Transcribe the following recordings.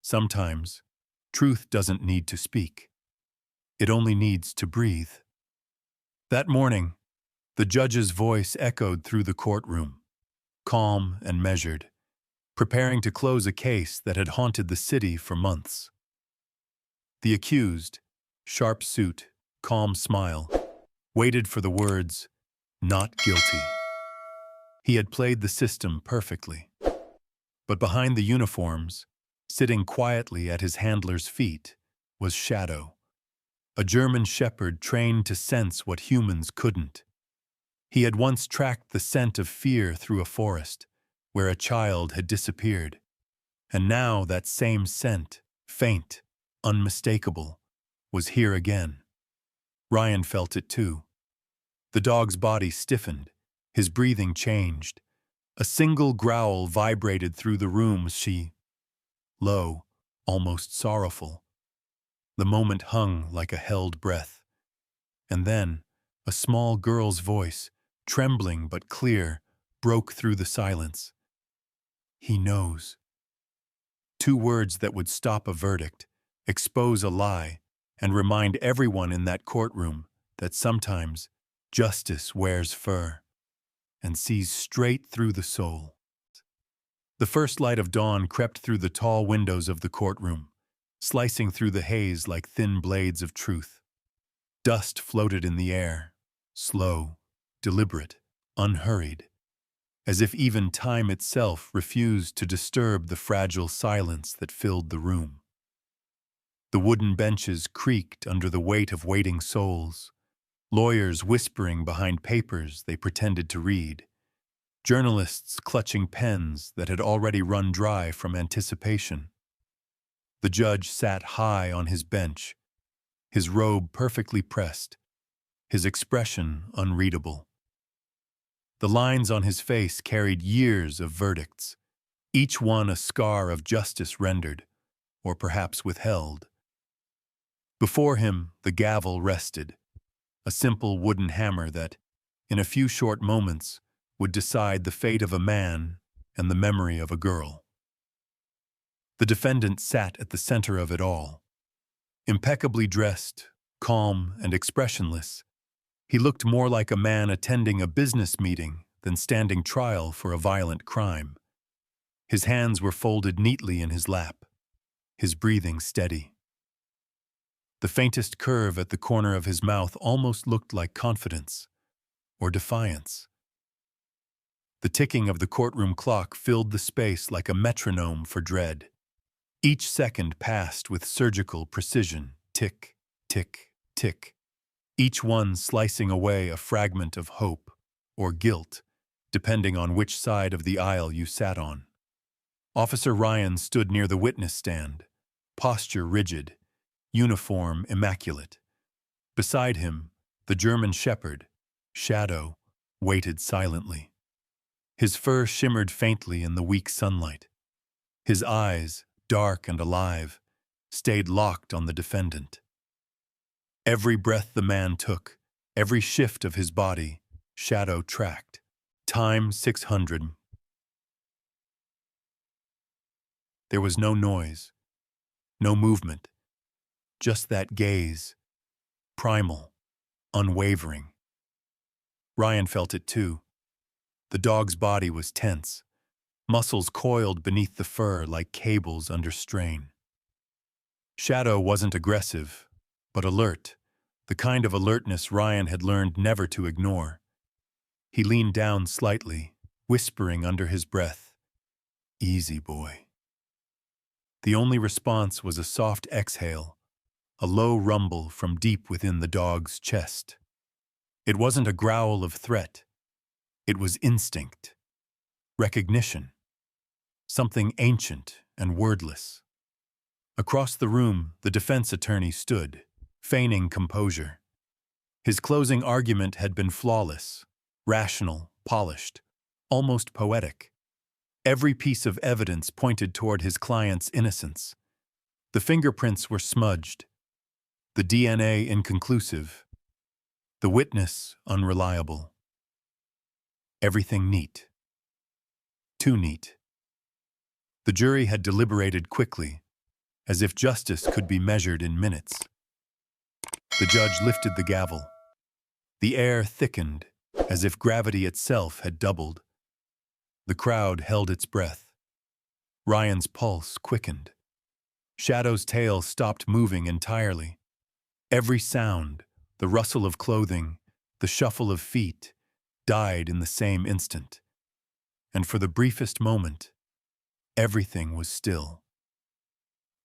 Sometimes, truth doesn't need to speak. It only needs to breathe. That morning, the judge's voice echoed through the courtroom, calm and measured, preparing to close a case that had haunted the city for months. The accused, sharp suit, calm smile, waited for the words, "Not guilty." He had played the system perfectly. But behind the uniforms, sitting quietly at his handler's feet, was Shadow, a German shepherd trained to sense what humans couldn't. He had once tracked the scent of fear through a forest, where a child had disappeared. And now that same scent, faint, unmistakable, was here again. Ryan felt it too. The dog's body stiffened, his breathing changed. A single growl vibrated through the room as she, low, almost sorrowful. The moment hung like a held breath. And then, a small girl's voice, trembling but clear, broke through the silence. "He knows." Two words that would stop a verdict, expose a lie, and remind everyone in that courtroom that sometimes justice wears fur and sees straight through the soul. The first light of dawn crept through the tall windows of the courtroom, slicing through the haze like thin blades of truth. Dust floated in the air, slow, deliberate, unhurried, as if even time itself refused to disturb the fragile silence that filled the room. The wooden benches creaked under the weight of waiting souls, lawyers whispering behind papers they pretended to read, journalists clutching pens that had already run dry from anticipation. The judge sat high on his bench, his robe perfectly pressed, his expression unreadable. The lines on his face carried years of verdicts, each one a scar of justice rendered, or perhaps withheld. Before him, the gavel rested, a simple wooden hammer that, in a few short moments, would decide the fate of a man and the memory of a girl. The defendant sat at the center of it all. Impeccably dressed, calm and expressionless, he looked more like a man attending a business meeting than standing trial for a violent crime. His hands were folded neatly in his lap, his breathing steady. The faintest curve at the corner of his mouth almost looked like confidence or defiance. The ticking of the courtroom clock filled the space like a metronome for dread. Each second passed with surgical precision, tick, tick, tick, each one slicing away a fragment of hope or guilt, depending on which side of the aisle you sat on. Officer Ryan stood near the witness stand, posture rigid, uniform immaculate. Beside him, the German shepherd, Shadow, waited silently. His fur shimmered faintly in the weak sunlight. His eyes, dark and alive, stayed locked on the defendant. Every breath the man took, every shift of his body, Shadow tracked. Time 600. There was no noise, no movement, just that gaze, primal, unwavering. Ryan felt it too. The dog's body was tense, muscles coiled beneath the fur like cables under strain. Shadow wasn't aggressive, but alert, the kind of alertness Ryan had learned never to ignore. He leaned down slightly, whispering under his breath, "Easy, boy." The only response was a soft exhale, a low rumble from deep within the dog's chest. It wasn't a growl of threat. It was instinct, recognition, something ancient and wordless. Across the room, the defense attorney stood, feigning composure. His closing argument had been flawless, rational, polished, almost poetic. Every piece of evidence pointed toward his client's innocence. The fingerprints were smudged, the DNA inconclusive, the witness unreliable. Everything neat. Too neat. The jury had deliberated quickly, as if justice could be measured in minutes. The judge lifted the gavel. The air thickened, as if gravity itself had doubled. The crowd held its breath. Ryan's pulse quickened. Shadow's tail stopped moving entirely. Every sound, the rustle of clothing, the shuffle of feet, died in the same instant. And for the briefest moment, everything was still.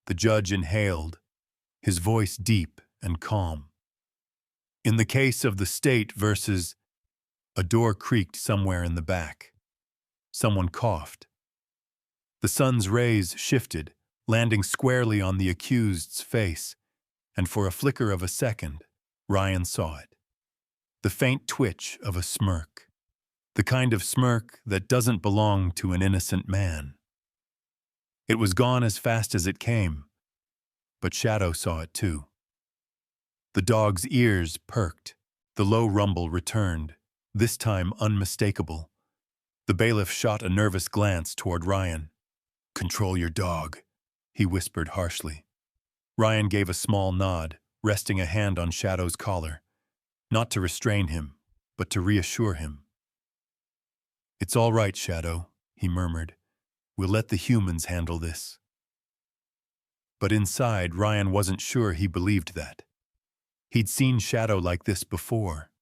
The judge inhaled, his voice deep and calm. In the case of the state versus... A door creaked somewhere in the back. Someone coughed. The sun's rays shifted, landing squarely on the accused's face, and for a flicker of a second, Ryan saw it. The faint twitch of a smirk. The kind of smirk that doesn't belong to an innocent man. It was gone as fast as it came, but Shadow saw it too. The dog's ears perked. The low rumble returned, this time unmistakable. The bailiff shot a nervous glance toward Ryan. "Control your dog," he whispered harshly. Ryan gave a small nod, resting a hand on Shadow's collar, not to restrain him, but to reassure him. "It's all right, Shadow," he murmured. "We'll let the humans handle this." But inside, Ryan wasn't sure he believed that. He'd seen Shadow like this before,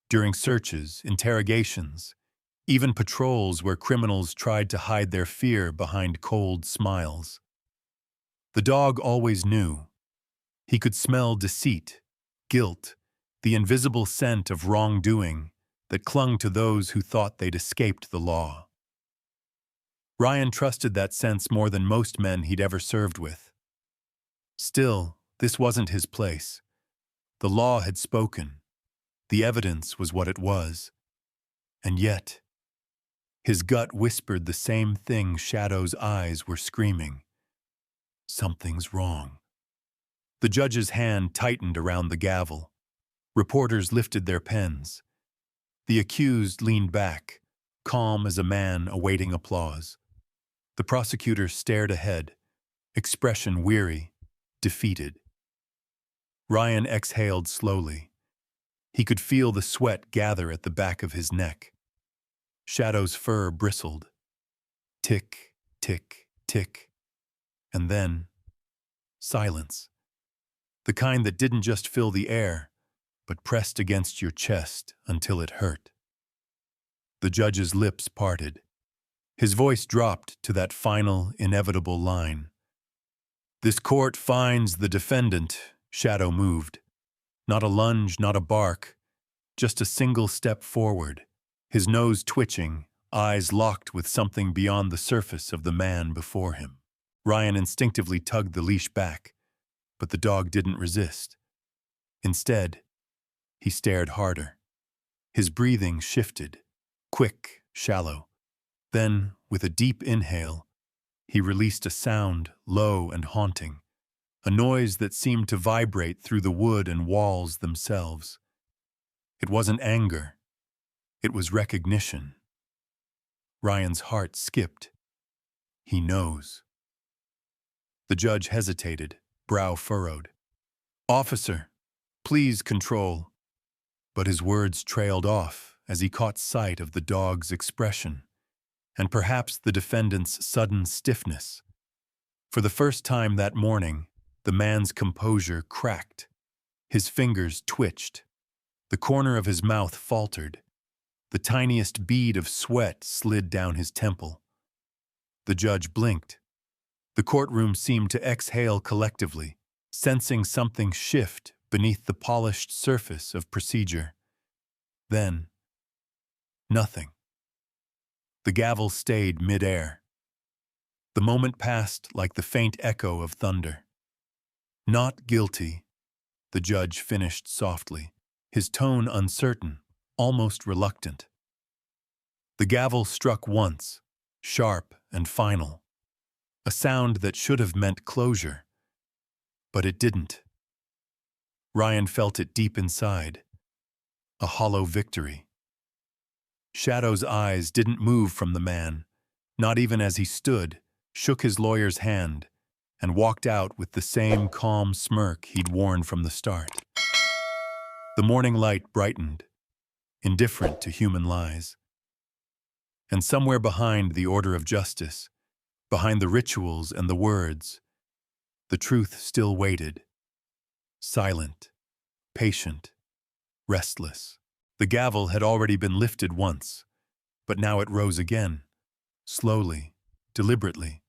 during searches, interrogations, even patrols where criminals tried to hide their fear behind cold smiles. The dog always knew. He could smell deceit, guilt, the invisible scent of wrongdoing that clung to those who thought they'd escaped the law. Ryan trusted that sense more than most men he'd ever served with. Still, this wasn't his place. The law had spoken. The evidence was what it was. And yet, his gut whispered the same thing Shadow's eyes were screaming. Something's wrong. The judge's hand tightened around the gavel. Reporters lifted their pens. The accused leaned back, calm as a man awaiting applause. The prosecutor stared ahead, expression weary, defeated. Ryan exhaled slowly. He could feel the sweat gather at the back of his neck. Shadow's fur bristled. Tick, tick, tick. And then, silence. The kind that didn't just fill the air, but pressed against your chest until it hurt. The judge's lips parted. His voice dropped to that final, inevitable line. "This court finds the defendant." Shadow moved. Not a lunge, not a bark, just a single step forward, his nose twitching, eyes locked with something beyond the surface of the man before him. Ryan instinctively tugged the leash back, but the dog didn't resist. Instead, he stared harder. His breathing shifted, quick, shallow. Then, with a deep inhale, he released a sound, low and haunting, a noise that seemed to vibrate through the wood and walls themselves. It wasn't anger. It was recognition. Ryan's heart skipped. He knows. The judge hesitated, brow furrowed. "Officer, please control." But his words trailed off as he caught sight of the dog's expression, and perhaps the defendant's sudden stiffness. For the first time that morning, the man's composure cracked. His fingers twitched. The corner of his mouth faltered. The tiniest bead of sweat slid down his temple. The judge blinked. The courtroom seemed to exhale collectively, sensing something shift beneath the polished surface of procedure. Then, nothing. The gavel stayed midair. The moment passed like the faint echo of thunder. "Not guilty," the judge finished softly, his tone uncertain, almost reluctant. The gavel struck once, sharp and final, a sound that should have meant closure, but it didn't. Ryan felt it deep inside, a hollow victory. Shadow's eyes didn't move from the man, not even as he stood, shook his lawyer's hand, and walked out with the same calm smirk he'd worn from the start. The morning light brightened, indifferent to human lies. And somewhere behind the order of justice, behind the rituals and the words, the truth still waited, silent, patient, restless. The gavel had already been lifted once, but now it rose again, slowly, deliberately,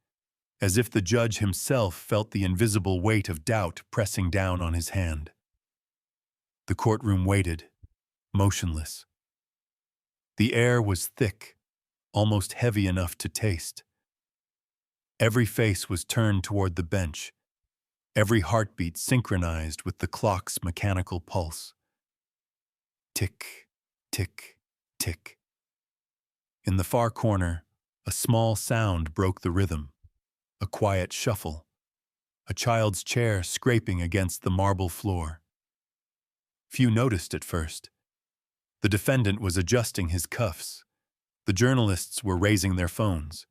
as if the judge himself felt the invisible weight of doubt pressing down on his hand. The courtroom waited, motionless. The air was thick, almost heavy enough to taste. Every face was turned toward the bench, every heartbeat synchronized with the clock's mechanical pulse. Tick, tick, tick. In the far corner, a small sound broke the rhythm, a quiet shuffle, a child's chair scraping against the marble floor. Few noticed at first. The defendant was adjusting his cuffs. The journalists were raising their phones.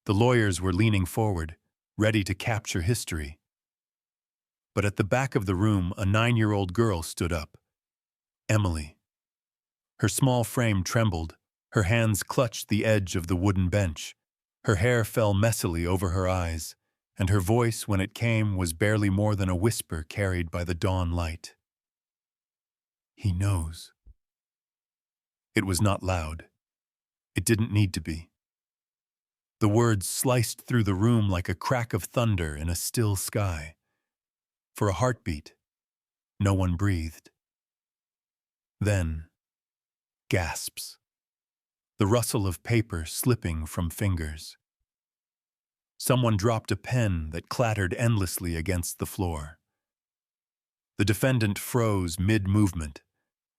The lawyers were leaning forward, ready to capture history. But at the back of the room, a 9-year-old girl stood up. Emily. Her small frame trembled. Her hands clutched the edge of the wooden bench. Her hair fell messily over her eyes, and her voice, when it came, was barely more than a whisper carried by the dawn light. He knows. It was not loud. It didn't need to be. The words sliced through the room like a crack of thunder in a still sky. For a heartbeat, no one breathed. Then, gasps. The rustle of paper slipping from fingers. Someone dropped a pen that clattered endlessly against the floor. The defendant froze mid-movement,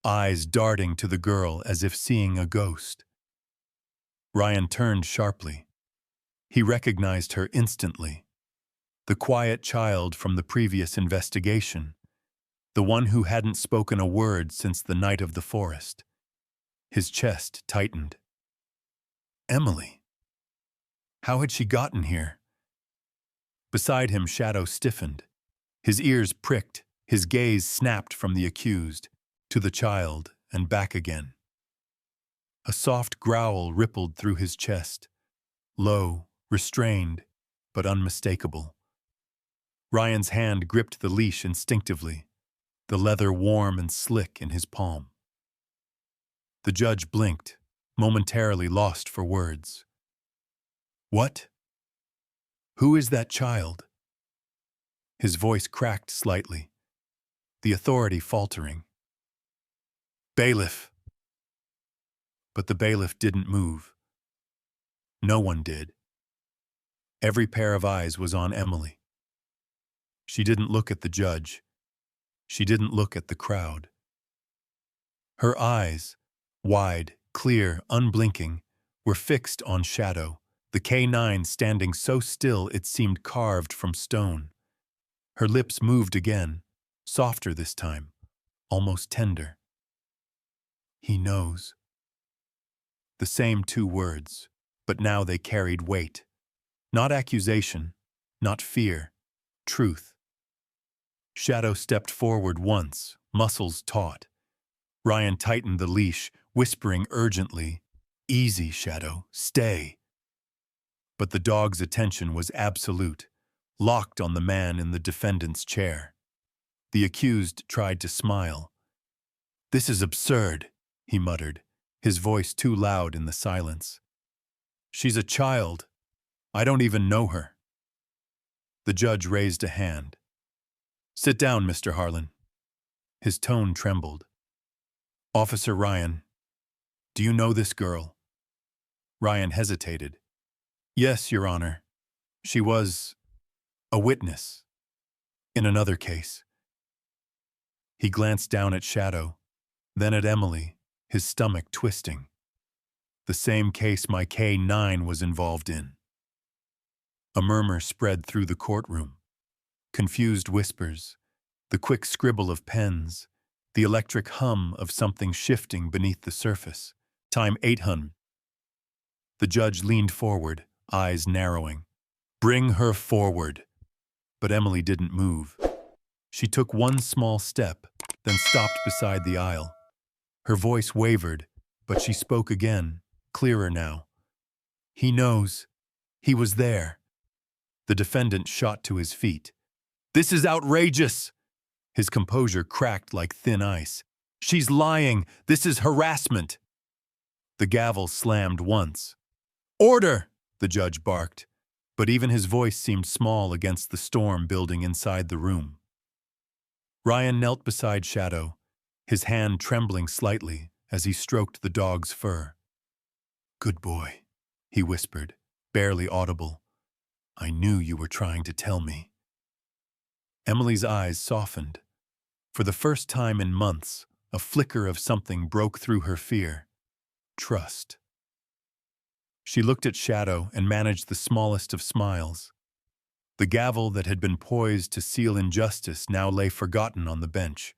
eyes darting to the girl as if seeing a ghost. Ryan turned sharply. He recognized her instantly. The quiet child from the previous investigation, the one who hadn't spoken a word since the night of the forest. His chest tightened. Emily. How had she gotten here? Beside him, Shadow stiffened. His ears pricked, his gaze snapped from the accused to the child and back again. A soft growl rippled through his chest, low, restrained, but unmistakable. Ryan's hand gripped the leash instinctively, the leather warm and slick in his palm. The judge blinked, momentarily lost for words. What? Who is that child? His voice cracked slightly, the authority faltering. Bailiff. But the bailiff didn't move. No one did. Every pair of eyes was on Emily. She didn't look at the judge. She didn't look at the crowd. Her eyes, wide, clear, unblinking, were fixed on Shadow, the K9 standing so still it seemed carved from stone. Her lips moved again, softer this time, almost tender. He knows. The same 2 words, but now they carried weight. Not accusation, not fear, truth. Shadow stepped forward once, muscles taut. Ryan tightened the leash, whispering urgently, "Easy, Shadow, stay." But the dog's attention was absolute, locked on the man in the defendant's chair. The accused tried to smile. "This is absurd," he muttered, his voice too loud in the silence. "She's a child. I don't even know her." The judge raised a hand. "Sit down, Mr. Harlan." His tone trembled. "Officer Ryan, do you know this girl?" Ryan hesitated. "Yes, Your Honor. She was a witness in another case." He glanced down at Shadow, then at Emily, his stomach twisting. "The same case my K9 was involved in." A murmur spread through the courtroom. Confused whispers, the quick scribble of pens, the electric hum of something shifting beneath the surface. Time 800. The judge leaned forward, eyes narrowing. "Bring her forward." But Emily didn't move. She took one small step, then stopped beside the aisle. Her voice wavered, but she spoke again, clearer now. "He knows. He was there." The defendant shot to his feet. "This is outrageous!" His composure cracked like thin ice. "She's lying. This is harassment." The gavel slammed once. "Order!" the judge barked, but even his voice seemed small against the storm building inside the room. Ryan knelt beside Shadow, his hand trembling slightly as he stroked the dog's fur. "Good boy," he whispered, barely audible. "I knew you were trying to tell me." Emily's eyes softened. For the first time in months, a flicker of something broke through her fear. Trust. She looked at Shadow and managed the smallest of smiles. The gavel that had been poised to seal injustice now lay forgotten on the bench.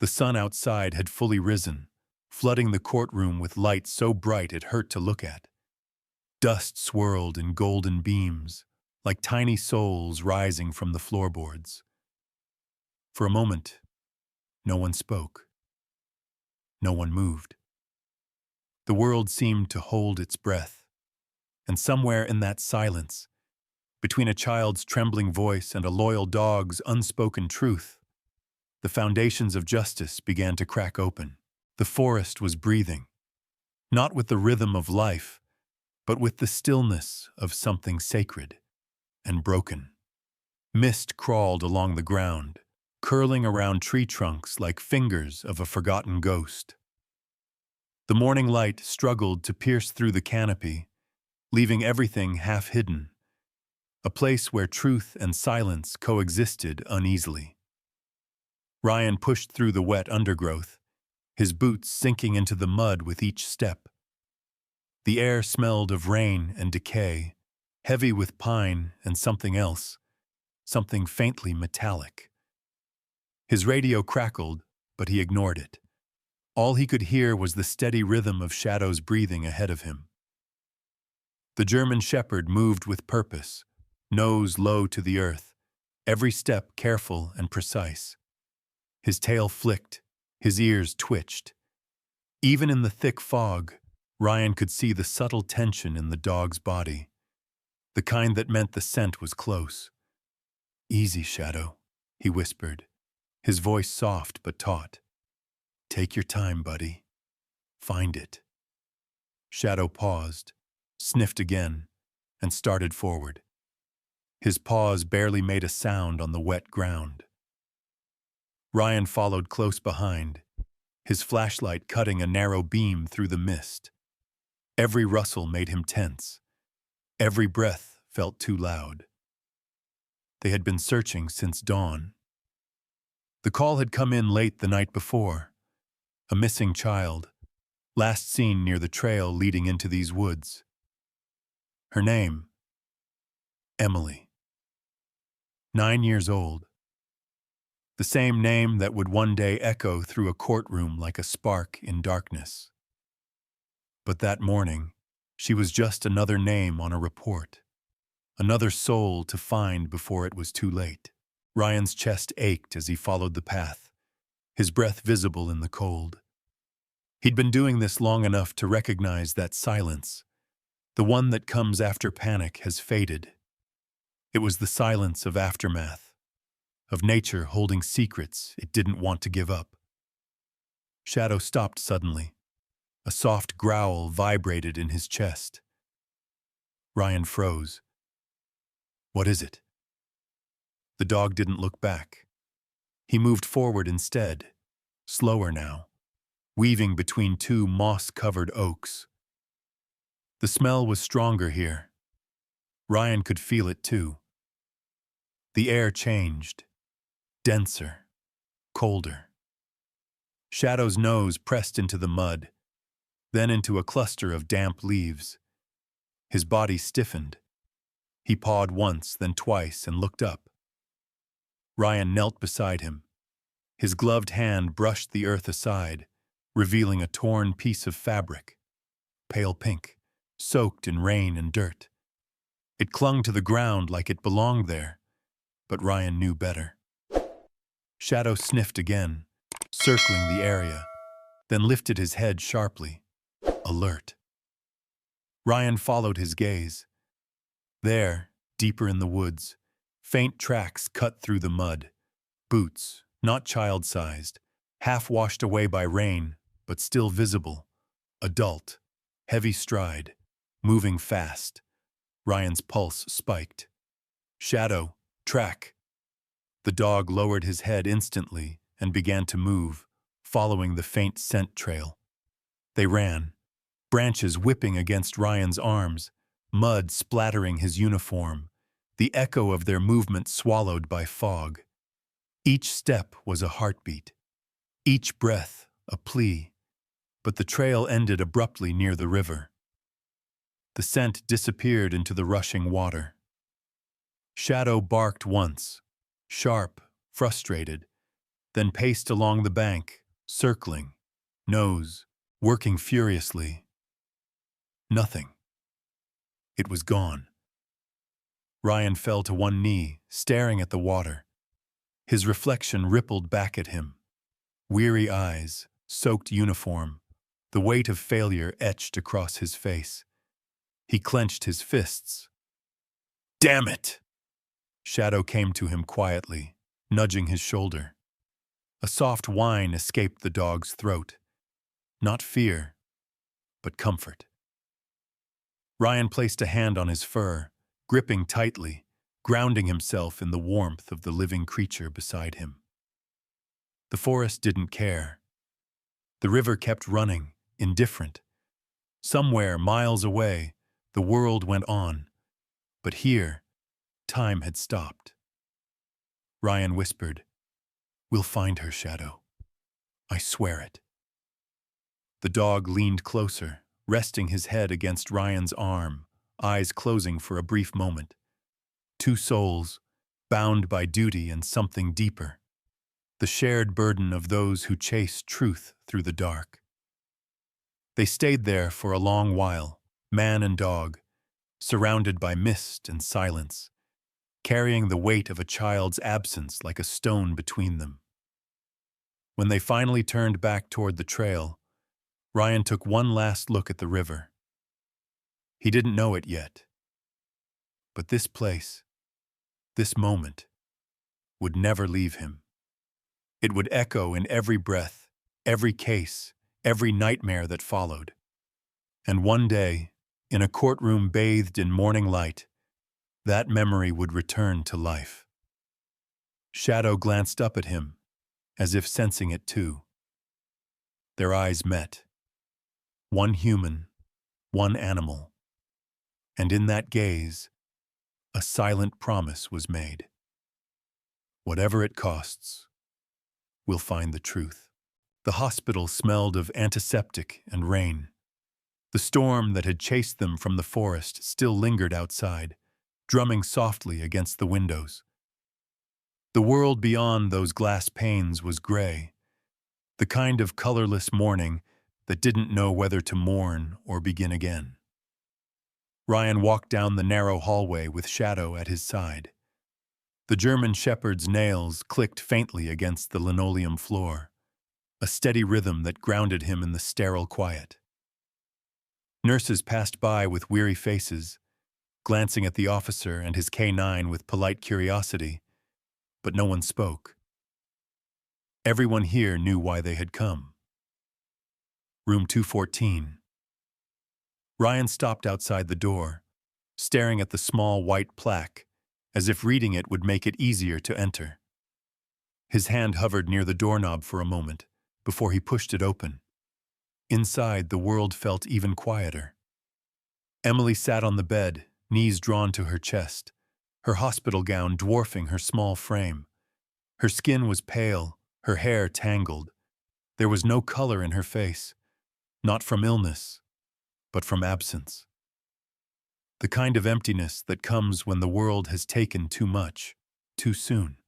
The sun outside had fully risen, flooding the courtroom with light so bright it hurt to look at. Dust swirled in golden beams, like tiny souls rising from the floorboards. For a moment, no one spoke. No one moved. The world seemed to hold its breath, and somewhere in that silence, between a child's trembling voice and a loyal dog's unspoken truth, the foundations of justice began to crack open. The forest was breathing, not with the rhythm of life, but with the stillness of something sacred and broken. Mist crawled along the ground, curling around tree trunks like fingers of a forgotten ghost. The morning light struggled to pierce through the canopy, leaving everything half hidden, a place where truth and silence coexisted uneasily. Ryan pushed through the wet undergrowth, his boots sinking into the mud with each step. The air smelled of rain and decay, heavy with pine and something else, something faintly metallic. His radio crackled, but he ignored it. All he could hear was the steady rhythm of Shadow's breathing ahead of him. The German shepherd moved with purpose, nose low to the earth, every step careful and precise. His tail flicked, his ears twitched. Even in the thick fog, Ryan could see the subtle tension in the dog's body, the kind that meant the scent was close. "Easy, Shadow," he whispered, his voice soft but taut. "Take your time, buddy. Find it." Shadow paused, sniffed again, and started forward. His paws barely made a sound on the wet ground. Ryan followed close behind, his flashlight cutting a narrow beam through the mist. Every rustle made him tense. Every breath felt too loud. They had been searching since dawn. The call had come in late the night before. A missing child, last seen near the trail leading into these woods. Her name, Emily. 9 years old. The same name that would one day echo through a courtroom like a spark in darkness. But that morning, she was just another name on a report. Another soul to find before it was too late. Ryan's chest ached as he followed the path, his breath visible in the cold. He'd been doing this long enough to recognize that silence, the one that comes after panic has faded. It was the silence of aftermath, of nature holding secrets it didn't want to give up. Shadow stopped suddenly. A soft growl vibrated in his chest. Ryan froze. "What is it?" The dog didn't look back. He moved forward instead, slower now, weaving between two moss-covered oaks. The smell was stronger here. Ryan could feel it too. The air changed, denser, colder. Shadow's nose pressed into the mud, then into a cluster of damp leaves. His body stiffened. He pawed once, then twice, and looked up. Ryan knelt beside him. His gloved hand brushed the earth aside, revealing a torn piece of fabric, pale pink, soaked in rain and dirt. It clung to the ground like it belonged there, but Ryan knew better. Shadow sniffed again, circling the area, then lifted his head sharply, alert. Ryan followed his gaze. There, deeper in the woods, faint tracks cut through the mud. Boots, not child-sized, half washed away by rain, but still visible. Adult, heavy stride, moving fast. Ryan's pulse spiked. Shadow, track. The dog lowered his head instantly and began to move, following the faint scent trail. They ran, branches whipping against Ryan's arms, mud splattering his uniform, the echo of their movement swallowed by fog. Each step was a heartbeat, each breath a plea, but the trail ended abruptly near the river. The scent disappeared into the rushing water. Shadow barked once, sharp, frustrated, then paced along the bank, circling, nose, working furiously. Nothing. It was gone. Ryan fell to one knee, staring at the water. His reflection rippled back at him. Weary eyes, soaked uniform, the weight of failure etched across his face. He clenched his fists. "Damn it!" Shadow came to him quietly, nudging his shoulder. A soft whine escaped the dog's throat. Not fear, but comfort. Ryan placed a hand on his fur, gripping tightly, grounding himself in the warmth of the living creature beside him. The forest didn't care. The river kept running, indifferent. Somewhere, miles away, the world went on. But here, time had stopped. Ryan whispered, "We'll find her, Shadow. I swear it." The dog leaned closer, resting his head against Ryan's arm, eyes closing for a brief moment. Two souls, bound by duty and something deeper. The shared burden of those who chase truth through the dark. They stayed there for a long while, man and dog, surrounded by mist and silence, carrying the weight of a child's absence like a stone between them. When they finally turned back toward the trail, Ryan took one last look at the river. He didn't know it yet. But this place, this moment, would never leave him. It would echo in every breath, every case, every nightmare that followed. And one day, in a courtroom bathed in morning light, that memory would return to life. Shadow glanced up at him, as if sensing it too. Their eyes met. One human, one animal. And in that gaze, a silent promise was made. Whatever it costs, we'll find the truth. The hospital smelled of antiseptic and rain. The storm that had chased them from the forest still lingered outside, drumming softly against the windows. The world beyond those glass panes was gray, the kind of colorless morning that didn't know whether to mourn or begin again. Ryan walked down the narrow hallway with Shadow at his side. The German shepherd's nails clicked faintly against the linoleum floor, a steady rhythm that grounded him in the sterile quiet. Nurses passed by with weary faces, glancing at the officer and his K9 with polite curiosity, but no one spoke. Everyone here knew why they had come. Room 214. Ryan stopped outside the door, staring at the small white plaque, as if reading it would make it easier to enter. His hand hovered near the doorknob for a moment, before he pushed it open. Inside, the world felt even quieter. Emily sat on the bed, knees drawn to her chest, her hospital gown dwarfing her small frame. Her skin was pale, her hair tangled. There was no color in her face, not from illness, but from absence. The kind of emptiness that comes when the world has taken too much, too soon.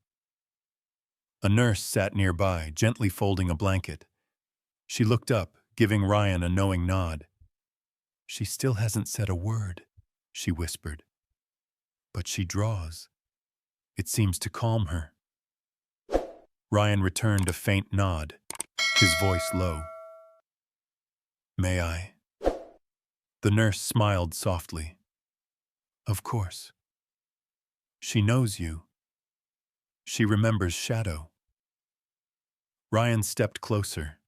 A nurse sat nearby, gently folding a blanket. She looked up, giving Ryan a knowing nod. "She still hasn't said a word," she whispered. "But she draws." It seems to calm her. Ryan returned a faint nod, his voice low. May I? The nurse smiled softly. Of course. She knows you. She remembers Shadow. Ryan stepped closer,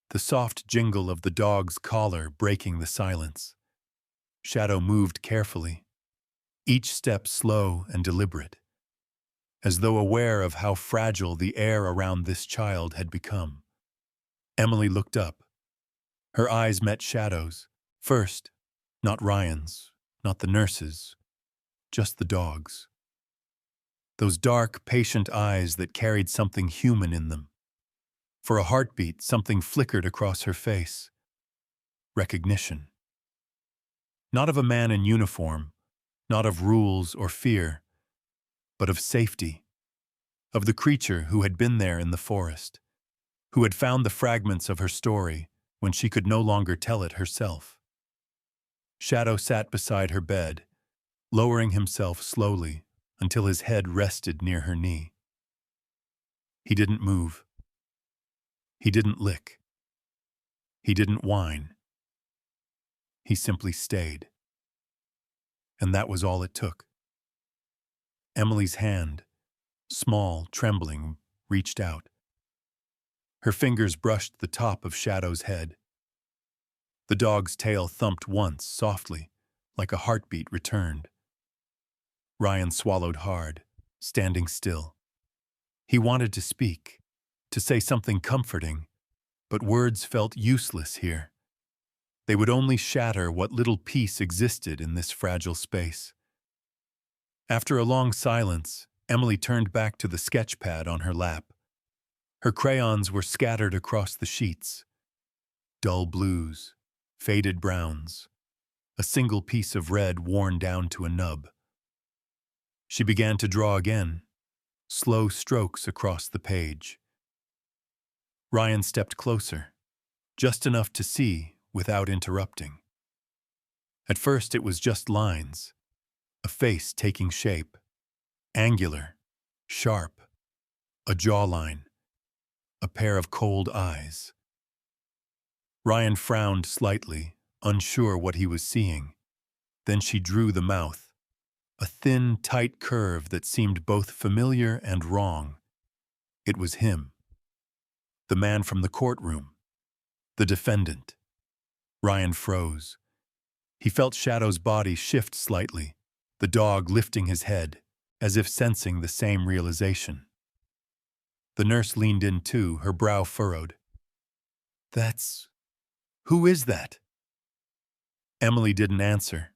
the soft jingle of the dog's collar breaking the silence. Shadow moved carefully, each step slow and deliberate, as though aware of how fragile the air around this child had become. Emily looked up. Her eyes met Shadow's. First, not Ryan's, not the nurse's, just the dog's. Those dark, patient eyes that carried something human in them. For a heartbeat, something flickered across her face. Recognition. Not of a man in uniform, not of rules or fear, but of safety. Of the creature who had been there in the forest, who had found the fragments of her story when she could no longer tell it herself. Shadow sat beside her bed, lowering himself slowly until his head rested near her knee. He didn't move. He didn't lick. He didn't whine. He simply stayed. And that was all it took. Emily's hand, small, trembling, reached out. Her fingers brushed the top of Shadow's head. The dog's tail thumped once, softly, like a heartbeat returned. Ryan swallowed hard, standing still. He wanted to speak, to say something comforting, but words felt useless here. They would only shatter what little peace existed in this fragile space. After a long silence, Emily turned back to the sketch pad on her lap. Her crayons were scattered across the sheets. Dull blues, faded browns, a single piece of red worn down to a nub. She began to draw again, slow strokes across the page. Ryan stepped closer, just enough to see without interrupting. At first it was just lines, a face taking shape, angular, sharp, a jawline, a pair of cold eyes. Ryan frowned slightly, unsure what he was seeing. Then she drew the mouth, a thin, tight curve that seemed both familiar and wrong. It was him, the man from the courtroom, the defendant. Ryan froze. He felt Shadow's body shift slightly, the dog lifting his head, as if sensing the same realization. The nurse leaned in too, her brow furrowed. Who is that? Emily didn't answer.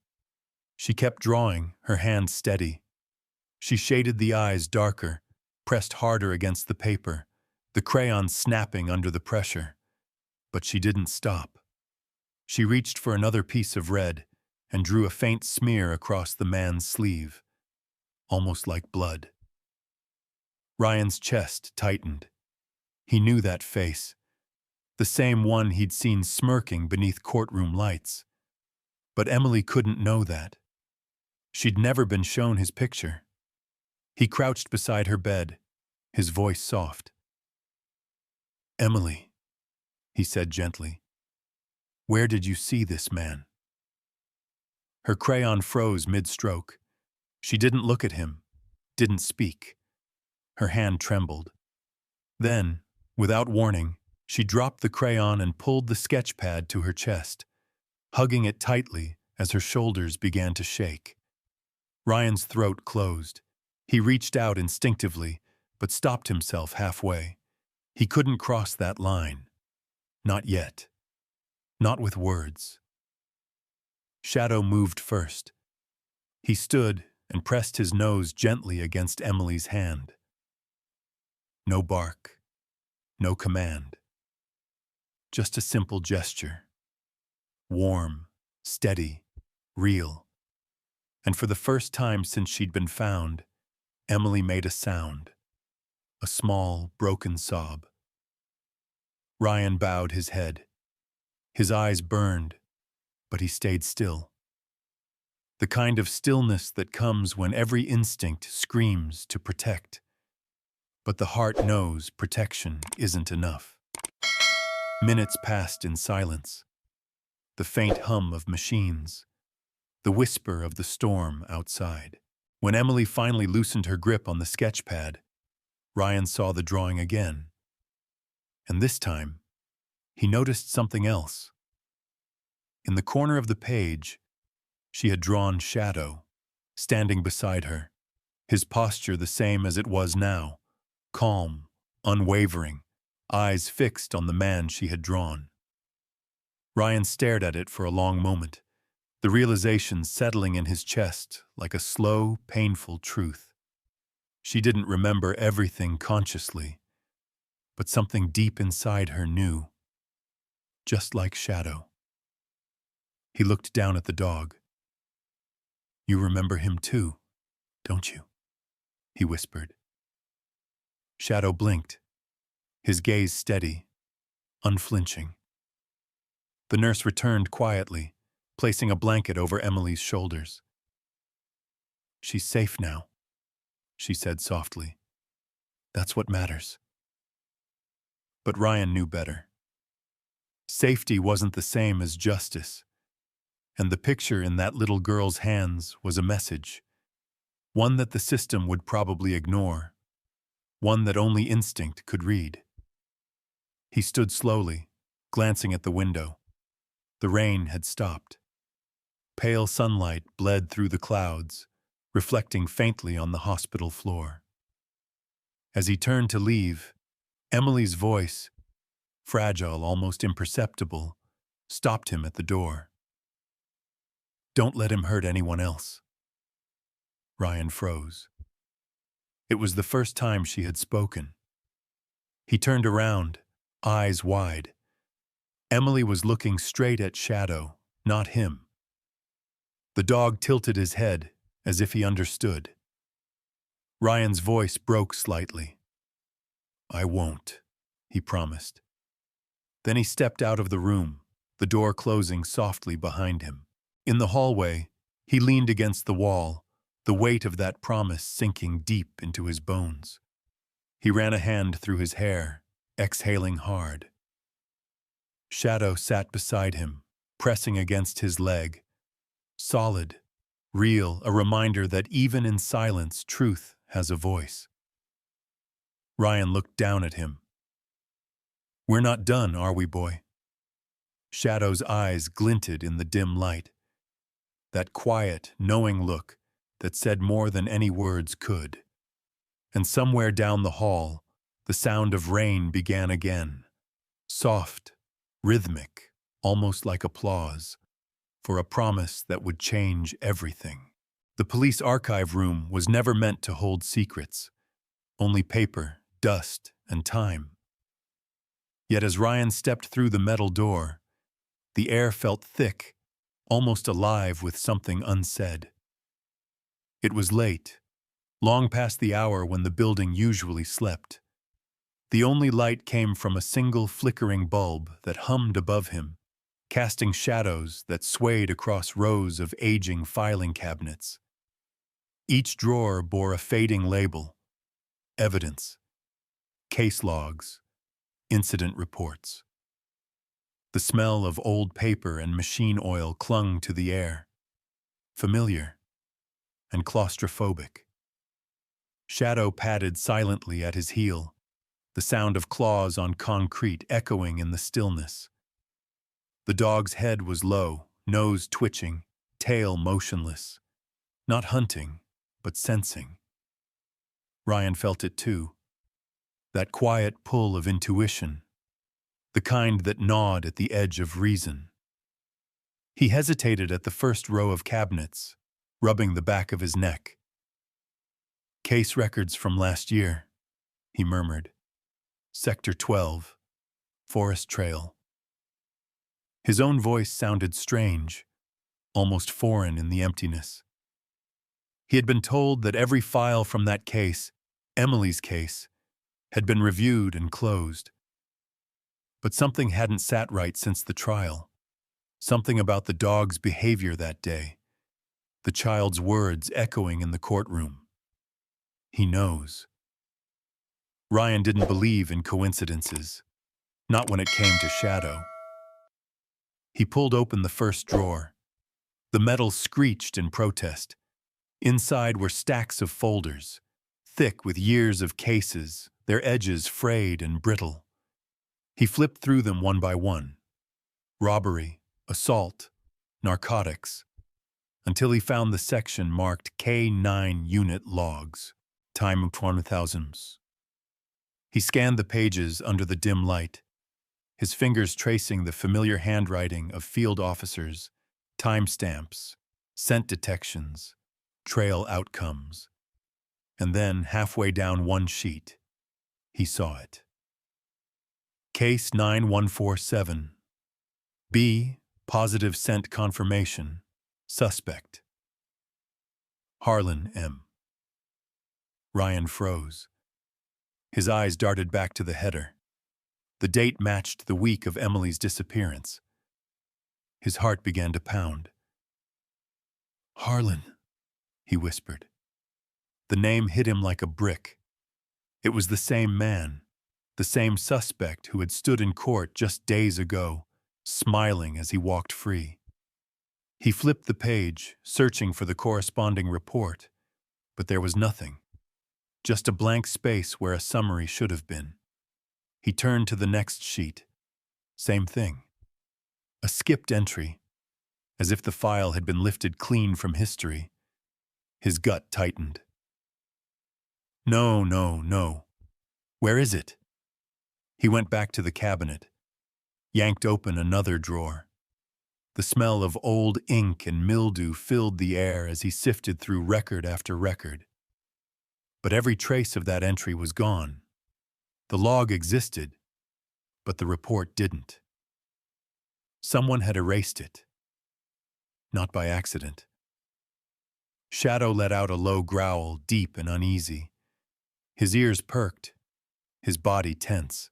She kept drawing, her hand steady. She shaded the eyes darker, pressed harder against the paper, the crayon snapping under the pressure. But she didn't stop. She reached for another piece of red and drew a faint smear across the man's sleeve, almost like blood. Ryan's chest tightened. He knew that face, the same one he'd seen smirking beneath courtroom lights. But Emily couldn't know that. She'd never been shown his picture. He crouched beside her bed, his voice soft. Emily, he said gently, where did you see this man? Her crayon froze mid-stroke. She didn't look at him, didn't speak. Her hand trembled. Then, without warning, she dropped the crayon and pulled the sketch pad to her chest, hugging it tightly as her shoulders began to shake. Ryan's throat closed. He reached out instinctively, but stopped himself halfway. He couldn't cross that line. Not yet. Not with words. Shadow moved first. He stood and pressed his nose gently against Emily's hand. No bark. No command. Just a simple gesture. Warm, steady, real. And for the first time since she'd been found, Emily made a sound. A small, broken sob. Ryan bowed his head. His eyes burned, but he stayed still. the kind of stillness that comes when every instinct screams to protect. But the heart knows protection isn't enough. Minutes passed in silence, the faint hum of machines, the whisper of the storm outside. When Emily finally loosened her grip on the sketch pad, Ryan saw the drawing again. And this time, he noticed something else. In the corner of the page, she had drawn Shadow, standing beside her, his posture the same as it was now, calm, unwavering, eyes fixed on the man she had drawn. Ryan stared at it for a long moment, the realization settling in his chest like a slow, painful truth. She didn't remember everything consciously, but something deep inside her knew, just like Shadow. He looked down at the dog. "You remember him too, don't you?" he whispered. Shadow blinked, his gaze steady, unflinching. The nurse returned quietly, placing a blanket over Emily's shoulders. "She's safe now," she said softly. "That's what matters." But Ryan knew better. Safety wasn't the same as justice, and the picture in that little girl's hands was a message, one that the system would probably ignore, one that only instinct could read. He stood slowly, glancing at the window. The rain had stopped. Pale sunlight bled through the clouds, reflecting faintly on the hospital floor. As he turned to leave, Emily's voice, fragile, almost imperceptible, stopped him at the door. "Don't let him hurt anyone else." Ryan froze. It was the first time she had spoken. He turned around, eyes wide. Emily was looking straight at Shadow, not him. The dog tilted his head, as if he understood. Ryan's voice broke slightly. "I won't," he promised. Then he stepped out of the room, the door closing softly behind him. In the hallway, he leaned against the wall, the weight of that promise sinking deep into his bones. He ran a hand through his hair, exhaling hard. Shadow sat beside him, pressing against his leg. Solid, real, a reminder that even in silence, truth has a voice. Ryan looked down at him. "We're not done, are we, boy?" Shadow's eyes glinted in the dim light. That quiet, knowing look that said more than any words could. And somewhere down the hall, the sound of rain began again. Soft, rhythmic, almost like applause, for a promise that would change everything. The police archive room was never meant to hold secrets, only paper, dust, and time. Yet as Ryan stepped through the metal door, the air felt thick, almost alive with something unsaid. It was late, long past the hour when the building usually slept. The only light came from a single flickering bulb that hummed above him, casting shadows that swayed across rows of aging filing cabinets. Each drawer bore a fading label: evidence, case logs, incident reports. The smell of old paper and machine oil clung to the air, familiar and claustrophobic. Shadow padded silently at his heel, the sound of claws on concrete echoing in the stillness. The dog's head was low, nose twitching, tail motionless, not hunting, but sensing. Ryan felt it too, that quiet pull of intuition, the kind that gnawed at the edge of reason. He hesitated at the first row of cabinets, rubbing the back of his neck. "Case records from last year," he murmured. "Sector 12, Forest Trail." His own voice sounded strange, almost foreign in the emptiness. He had been told that every file from that case, Emily's case, had been reviewed and closed. But something hadn't sat right since the trial. Something about the dog's behavior that day. the child's words echoing in the courtroom. He knows. Ryan didn't believe in coincidences, not when it came to Shadow. He pulled open the first drawer. The metal screeched in protest. Inside were stacks of folders, thick with years of cases, their edges frayed and brittle. He flipped through them one by one. Robbery, assault, narcotics, until he found the section marked K9 unit logs, time of 20,000. He scanned the pages under the dim light, his fingers tracing the familiar handwriting of field officers, timestamps, scent detections, trail outcomes. And then, halfway down one sheet, he saw it. Case 9147. B. Positive scent confirmation. Suspect. Harlan M. Ryan froze. His eyes darted back to the header. The date matched the week of Emily's disappearance. His heart began to pound. Harlan, he whispered. The name hit him like a brick. It was the same man, the same suspect who had stood in court just days ago, smiling as he walked free. He flipped the page, searching for the corresponding report, but there was nothing. Just a blank space where a summary should have been. He turned to the next sheet. Same thing. A skipped entry, as if the file had been lifted clean from history. His gut tightened. No. Where is it? He went back to the cabinet, yanked open another drawer. The smell of old ink and mildew filled the air as he sifted through record after record. But every trace of that entry was gone. The log existed, but the report didn't. Someone had erased it. Not by accident. Shadow let out a low growl, deep and uneasy. His ears perked, his body tense.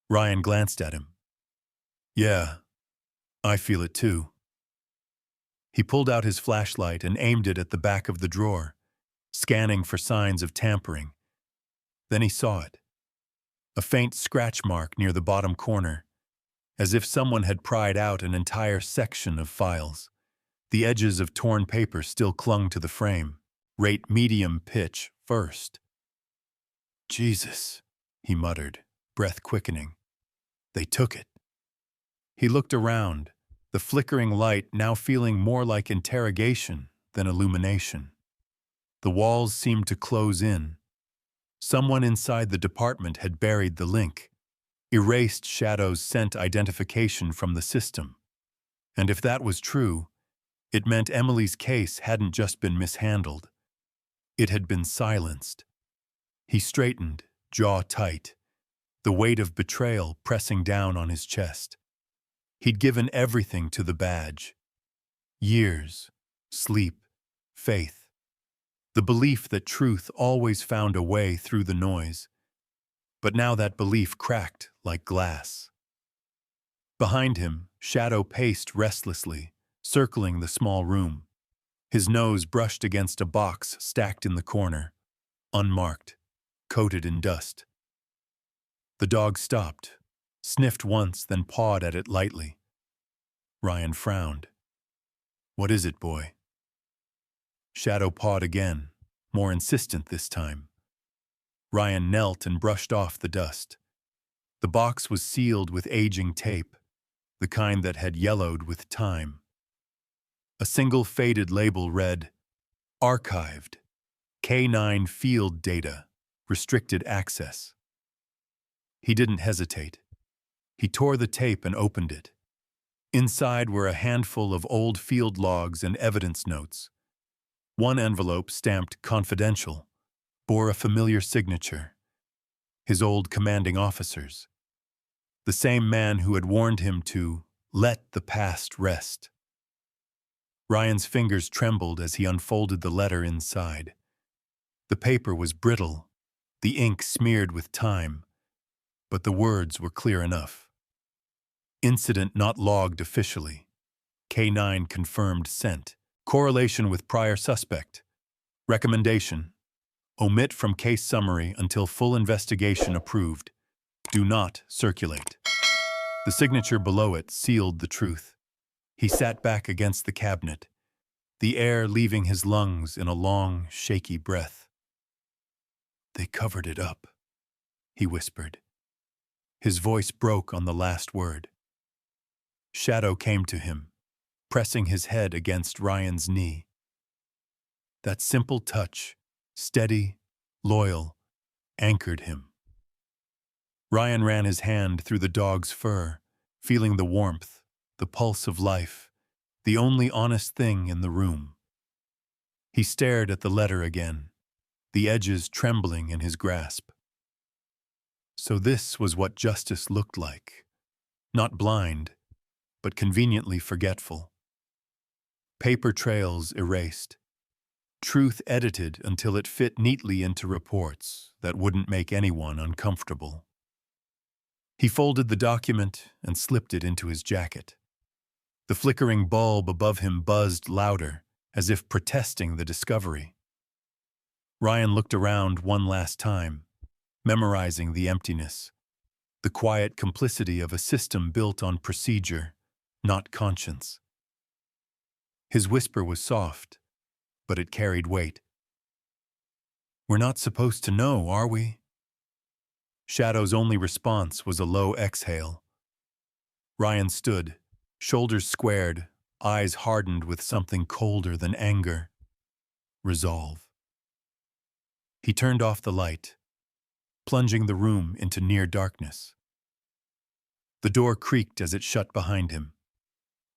Ryan glanced at him. Yeah, I feel it too. He pulled out his flashlight and aimed it at the back of the drawer, scanning for signs of tampering. Then he saw it. A faint scratch mark near the bottom corner, as if someone had pried out an entire section of files. The edges of torn paper still clung to the frame. Rate medium pitch first. Jesus, he muttered, breath quickening. They took it. He looked around, the flickering light now feeling more like interrogation than illumination. The walls seemed to close in. Someone inside the department had buried the link, erased Shadow's scent identification from the system. And if that was true, it meant Emily's case hadn't just been mishandled. It had been silenced. He straightened, jaw tight, the weight of betrayal pressing down on his chest. He'd given everything to the badge. Years, sleep, faith. The belief that truth always found a way through the noise. But now that belief cracked like glass. Behind him, Shadow paced restlessly, circling the small room. His nose brushed against a box stacked in the corner, unmarked, coated in dust. The dog stopped, sniffed once, then pawed at it lightly. Ryan frowned. What is it, boy? Shadow pawed again, more insistent this time. Ryan knelt and brushed off the dust. The box was sealed with aging tape, the kind that had yellowed with time. A single faded label read, Archived, K9 field data, restricted access. He didn't hesitate. He tore the tape and opened it. Inside were a handful of old field logs and evidence notes. One envelope, stamped confidential, bore a familiar signature. His old commanding officer's. The same man who had warned him to let the past rest. Ryan's fingers trembled as he unfolded the letter inside. The paper was brittle, the ink smeared with time, but the words were clear enough. Incident not logged officially. K9 confirmed scent. Correlation with prior suspect. Recommendation: omit from case summary until full investigation approved. Do not circulate. The signature below it sealed the truth. He sat back against the cabinet, the air leaving his lungs in a long, shaky breath. "They covered it up," he whispered. His voice broke on the last word. Shadow came to him, pressing his head against Ryan's knee. That simple touch, steady, loyal, anchored him. Ryan ran his hand through the dog's fur, feeling the warmth, the pulse of life, the only honest thing in the room. He stared at the letter again, the edges trembling in his grasp. So this was what justice looked like. Not blind, but conveniently forgetful. Paper trails erased. Truth edited until it fit neatly into reports that wouldn't make anyone uncomfortable. He folded the document and slipped it into his jacket. The flickering bulb above him buzzed louder, as if protesting the discovery. Ryan looked around one last time, memorizing the emptiness, the quiet complicity of a system built on procedure, not conscience. His whisper was soft, but it carried weight. "We're not supposed to know, are we?" Shadow's only response was a low exhale. Ryan stood, shoulders squared, eyes hardened with something colder than anger. Resolve. He turned off the light, plunging the room into near darkness. The door creaked as it shut behind him,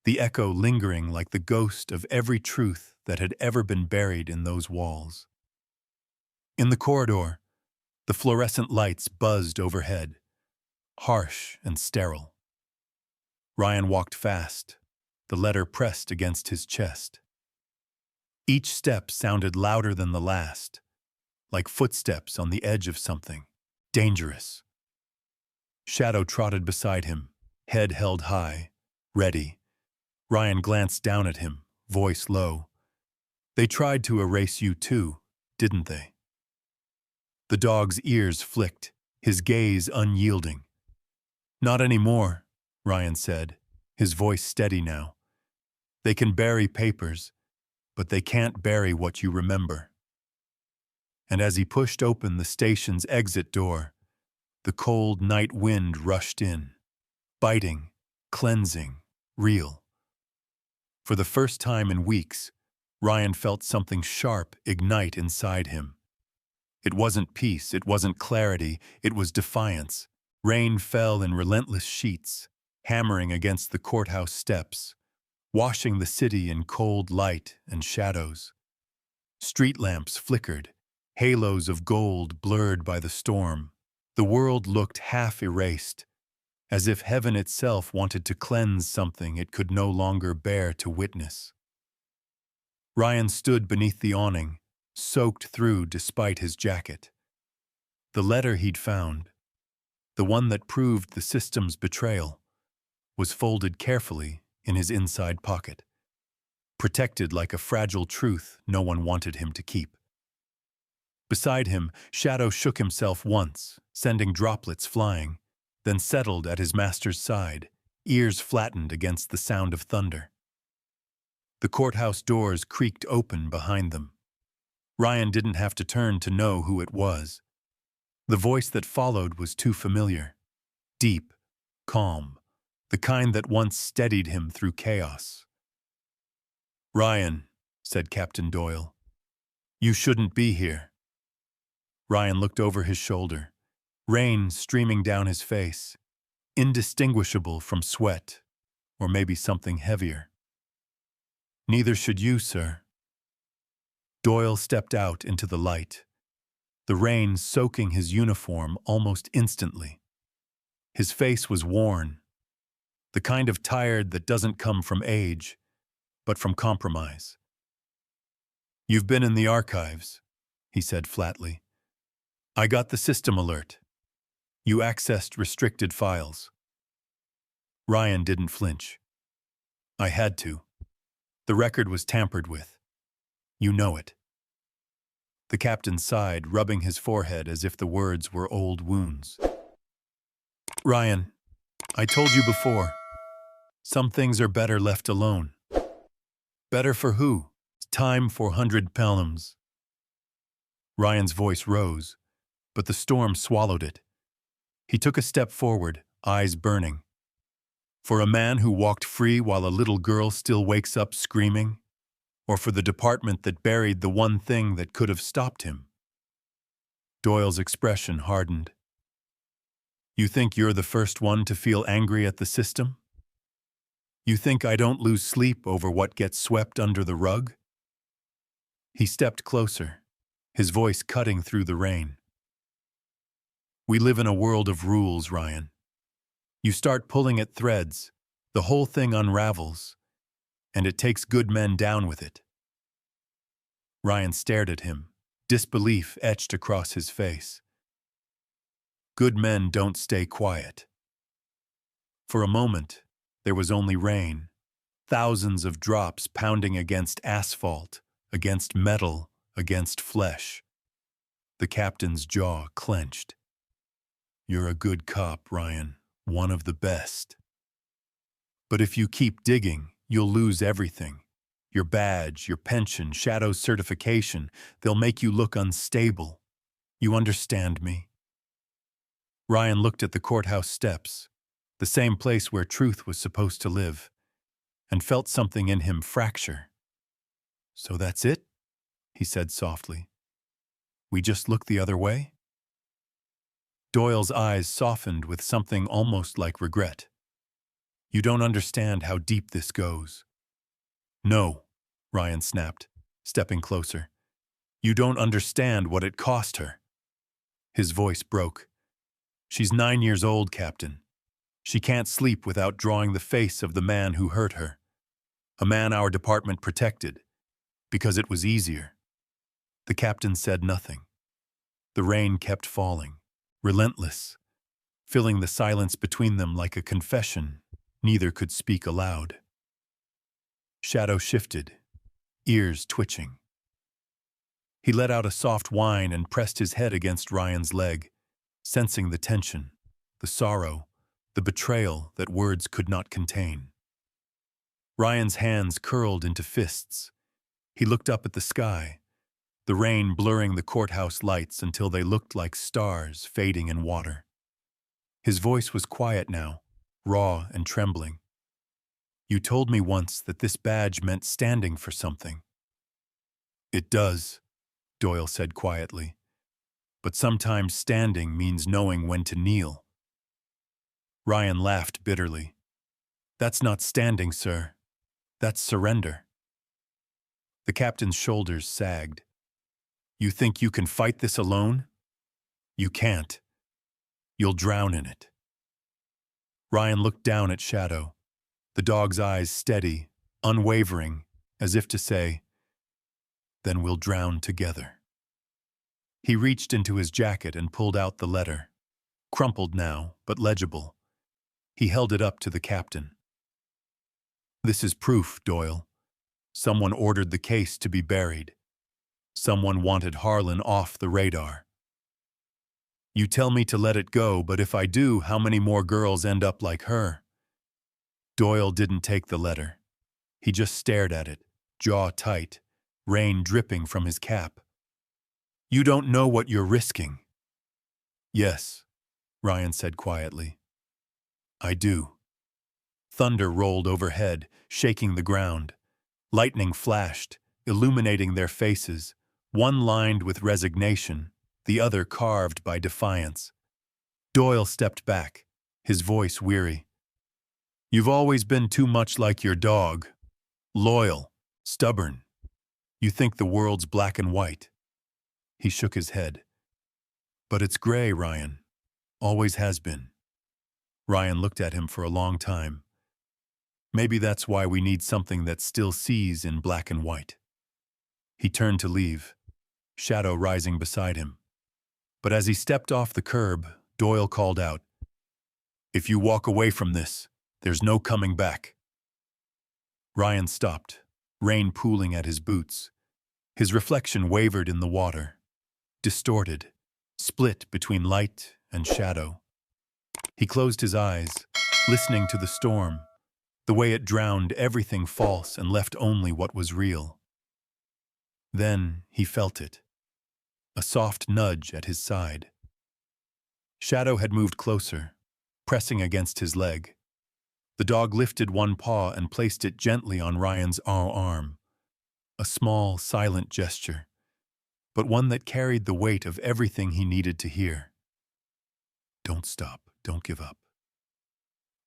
the echo lingering like the ghost of every truth that had ever been buried in those walls. In the corridor, the fluorescent lights buzzed overhead, harsh and sterile. Ryan walked fast, the letter pressed against his chest. Each step sounded louder than the last, like footsteps on the edge of something dangerous. Shadow trotted beside him, head held high, ready. Ryan glanced down at him, voice low. "They tried to erase you too, didn't they?" The dog's ears flicked, his gaze unyielding. "Not anymore," Ryan said, his voice steady now. "They can bury papers, but they can't bury what you remember." And as he pushed open the station's exit door, the cold night wind rushed in, biting, cleansing, real. For the first time in weeks, Ryan felt something sharp ignite inside him. It wasn't peace, it wasn't clarity, it was defiance. Rain fell in relentless sheets, hammering against the courthouse steps, washing the city in cold light and shadows. Street lamps flickered, halos of gold blurred by the storm. The world looked half erased, as if heaven itself wanted to cleanse something it could no longer bear to witness. Ryan stood beneath the awning, soaked through despite his jacket. The letter he'd found, the one that proved the system's betrayal, was folded carefully in his inside pocket, protected like a fragile truth no one wanted him to keep. Beside him, Shadow shook himself once, sending droplets flying, then settled at his master's side, ears flattened against the sound of thunder. The courthouse doors creaked open behind them. Ryan didn't have to turn to know who it was. The voice that followed was too familiar, deep, calm, the kind that once steadied him through chaos. "Ryan," said Captain Doyle, "you shouldn't be here." Ryan looked over his shoulder, rain streaming down his face, indistinguishable from sweat, or maybe something heavier. "Neither should you, sir." Doyle stepped out into the light, the rain soaking his uniform almost instantly. His face was worn, the kind of tired that doesn't come from age, but from compromise. "You've been in the archives," he said flatly. "I got the system alert. You accessed restricted files." Ryan didn't flinch. "I had to." The record was tampered with. You know it. The captain sighed, rubbing his forehead as if the words were old wounds. Ryan, I told you before, some things are better left alone. Better for who? Time for 100 pelhams. Ryan's voice rose, but the storm swallowed it. He took a step forward, eyes burning. For a man who walked free while a little girl still wakes up screaming? Or for the department that buried the one thing that could have stopped him? Doyle's expression hardened. You think you're the first one to feel angry at the system? You think I don't lose sleep over what gets swept under the rug? He stepped closer, his voice cutting through the rain. We live in a world of rules, Ryan. You start pulling at threads, the whole thing unravels, and it takes good men down with it. Ryan stared at him, disbelief etched across his face. Good men don't stay quiet. For a moment, there was only rain, thousands of drops pounding against asphalt, against metal, against flesh. The captain's jaw clenched. You're a good cop, Ryan, one of the best. But if you keep digging, you'll lose everything. Your badge, your pension, Shadow's certification, they'll make you look unstable. You understand me? Ryan looked at the courthouse steps, the same place where truth was supposed to live, and felt something in him fracture. So that's it? He said softly. We just look the other way? Doyle's eyes softened with something almost like regret. You don't understand how deep this goes. No, Ryan snapped, stepping closer. You don't understand what it cost her. His voice broke. She's 9 years old, Captain. She can't sleep without drawing the face of the man who hurt her. A man our department protected, because it was easier. The captain said nothing. The rain kept falling, relentless, filling the silence between them like a confession. Neither could speak aloud. Shadow shifted, ears twitching. He let out a soft whine and pressed his head against Ryan's leg, sensing the tension, the sorrow, the betrayal that words could not contain. Ryan's hands curled into fists. He looked up at the sky, the rain blurring the courthouse lights until they looked like stars fading in water. His voice was quiet now, raw and trembling. You told me once that this badge meant standing for something. It does, Doyle said quietly. But sometimes standing means knowing when to kneel. Ryan laughed bitterly. That's not standing, sir. That's surrender. The captain's shoulders sagged. You think you can fight this alone? You can't. You'll drown in it. Ryan looked down at Shadow, the dog's eyes steady, unwavering, as if to say, then we'll drown together. He reached into his jacket and pulled out the letter, crumpled now, but legible. He held it up to the captain. This is proof, Doyle. Someone ordered the case to be buried. Someone wanted Harlan off the radar. You tell me to let it go, but if I do, how many more girls end up like her? Doyle didn't take the letter. He just stared at it, jaw tight, rain dripping from his cap. You don't know what you're risking. Yes, Ryan said quietly. I do. Thunder rolled overhead, shaking the ground. Lightning flashed, illuminating their faces, one lined with resignation, the other carved by defiance. Doyle stepped back, his voice weary. You've always been too much like your dog. Loyal, stubborn. You think the world's black and white. He shook his head. But it's gray, Ryan. Always has been. Ryan looked at him for a long time. Maybe that's why we need something that still sees in black and white. He turned to leave, Shadow rising beside him. But as he stepped off the curb, Doyle called out, If you walk away from this, there's no coming back. Ryan stopped, rain pooling at his boots. His reflection wavered in the water, distorted, split between light and shadow. He closed his eyes, listening to the storm, the way it drowned everything false and left only what was real. Then he felt it, a soft nudge at his side. Shadow had moved closer, pressing against his leg. The dog lifted one paw and placed it gently on Ryan's arm, a small, silent gesture, but one that carried the weight of everything he needed to hear. Don't stop, don't give up.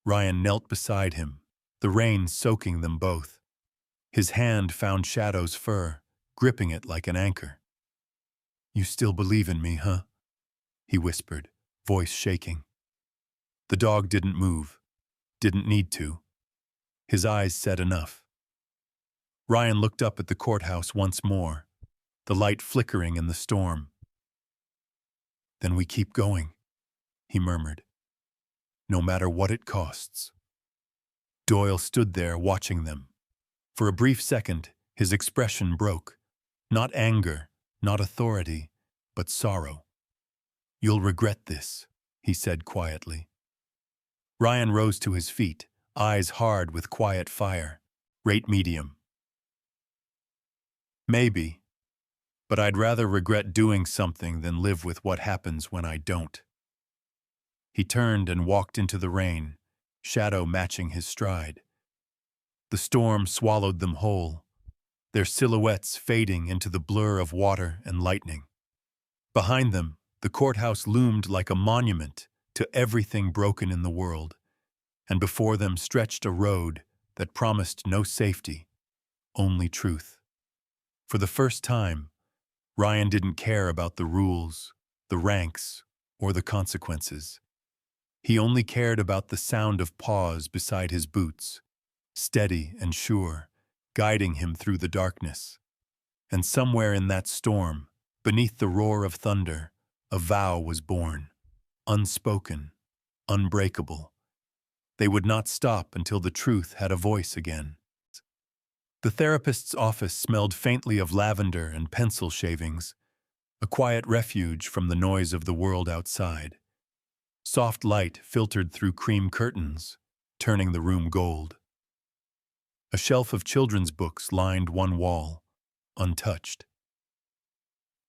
Ryan knelt beside him, the rain soaking them both. His hand found Shadow's fur, gripping it like an anchor. You still believe in me, huh? He whispered, voice shaking. The dog didn't move, didn't need to. His eyes said enough. Ryan looked up at the courthouse once more, the light flickering in the storm. Then we keep going, he murmured. No matter what it costs. Doyle stood there watching them. For a brief second, his expression broke. Not anger, not authority, but sorrow. You'll regret this, he said quietly. Ryan rose to his feet, eyes hard with quiet fire. Rate medium. Maybe, but I'd rather regret doing something than live with what happens when I don't. He turned and walked into the rain, Shadow matching his stride. The storm swallowed them whole, their silhouettes fading into the blur of water and lightning. Behind them, the courthouse loomed like a monument to everything broken in the world, and before them stretched a road that promised no safety, only truth. For the first time, Ryan didn't care about the rules, the ranks, or the consequences. He only cared about the sound of paws beside his boots, steady and sure, guiding him through the darkness. And somewhere in that storm, beneath the roar of thunder, a vow was born, unspoken, unbreakable. They would not stop until the truth had a voice again. The therapist's office smelled faintly of lavender and pencil shavings, a quiet refuge from the noise of the world outside. Soft light filtered through cream curtains, turning the room gold. A shelf of children's books lined one wall, untouched.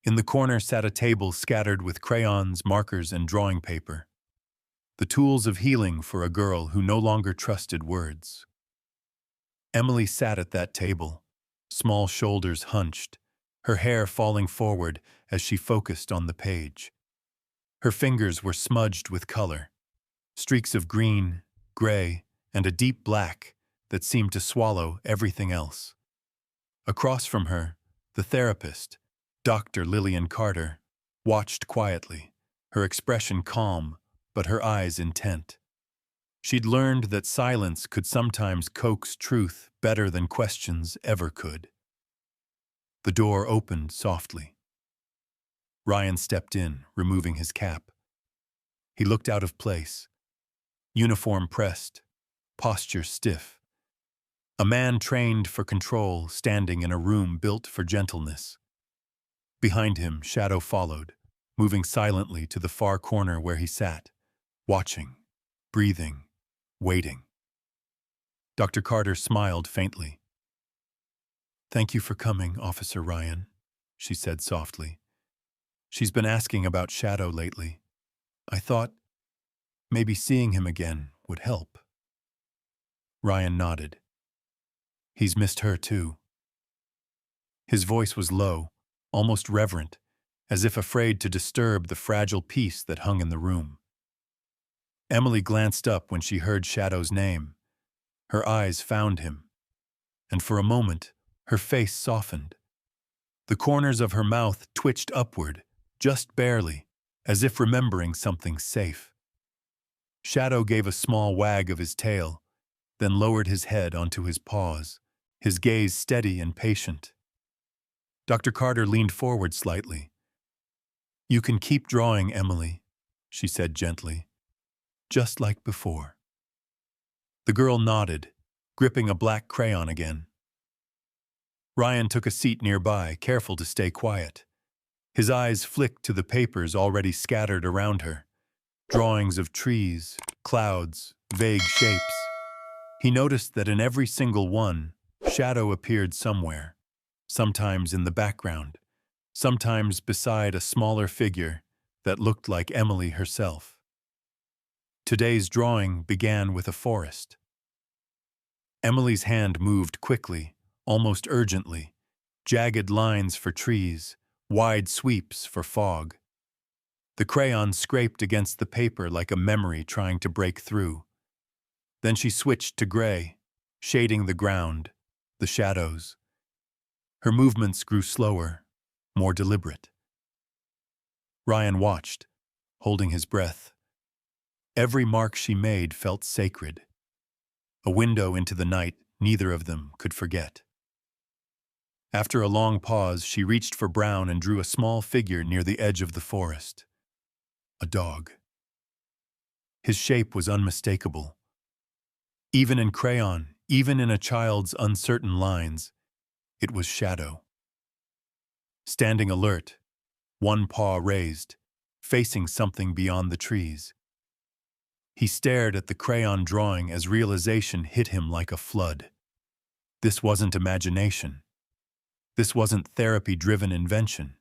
In the corner sat a table scattered with crayons, markers, and drawing paper, the tools of healing for a girl who no longer trusted words. Emily sat at that table, small shoulders hunched, her hair falling forward as she focused on the page. Her fingers were smudged with color, streaks of green, gray, and a deep black that seemed to swallow everything else. Across from her, the therapist, Dr. Lillian Carter, watched quietly, her expression calm, but her eyes intent. She'd learned that silence could sometimes coax truth better than questions ever could. The door opened softly. Ryan stepped in, removing his cap. He looked out of place, uniform pressed, posture stiff. A man trained for control, standing in a room built for gentleness. Behind him, Shadow followed, moving silently to the far corner where he sat, watching, breathing, waiting. Dr. Carter smiled faintly. "Thank you for coming, Officer Ryan," she said softly. "She's been asking about Shadow lately. I thought maybe seeing him again would help." Ryan nodded. "He's missed her too." His voice was low, almost reverent, as if afraid to disturb the fragile peace that hung in the room. Emily glanced up when she heard Shadow's name. Her eyes found him, and for a moment, her face softened. The corners of her mouth twitched upward, just barely, as if remembering something safe. Shadow gave a small wag of his tail, then lowered his head onto his paws, his gaze steady and patient. Dr. Carter leaned forward slightly. "You can keep drawing, Emily," she said gently, "just like before." The girl nodded, gripping a black crayon again. Ryan took a seat nearby, careful to stay quiet. His eyes flicked to the papers already scattered around her. Drawings of trees, clouds, vague shapes. He noticed that in every single one, shadow appeared somewhere, sometimes in the background, sometimes beside a smaller figure that looked like Emily herself. Today's drawing began with a forest. Emily's hand moved quickly, almost urgently, jagged lines for trees, wide sweeps for fog. The crayon scraped against the paper like a memory trying to break through. Then she switched to gray, shading the ground, the shadows. Her movements grew slower, more deliberate. Ryan watched, holding his breath. Every mark she made felt sacred. A window into the night neither of them could forget. After a long pause, she reached for Brown and drew a small figure near the edge of the forest. A dog. His shape was unmistakable. Even in crayon, even in a child's uncertain lines, it was shadow. Standing alert, one paw raised, facing something beyond the trees. He stared at the crayon drawing as realization hit him like a flood. This wasn't imagination. This wasn't therapy-driven invention.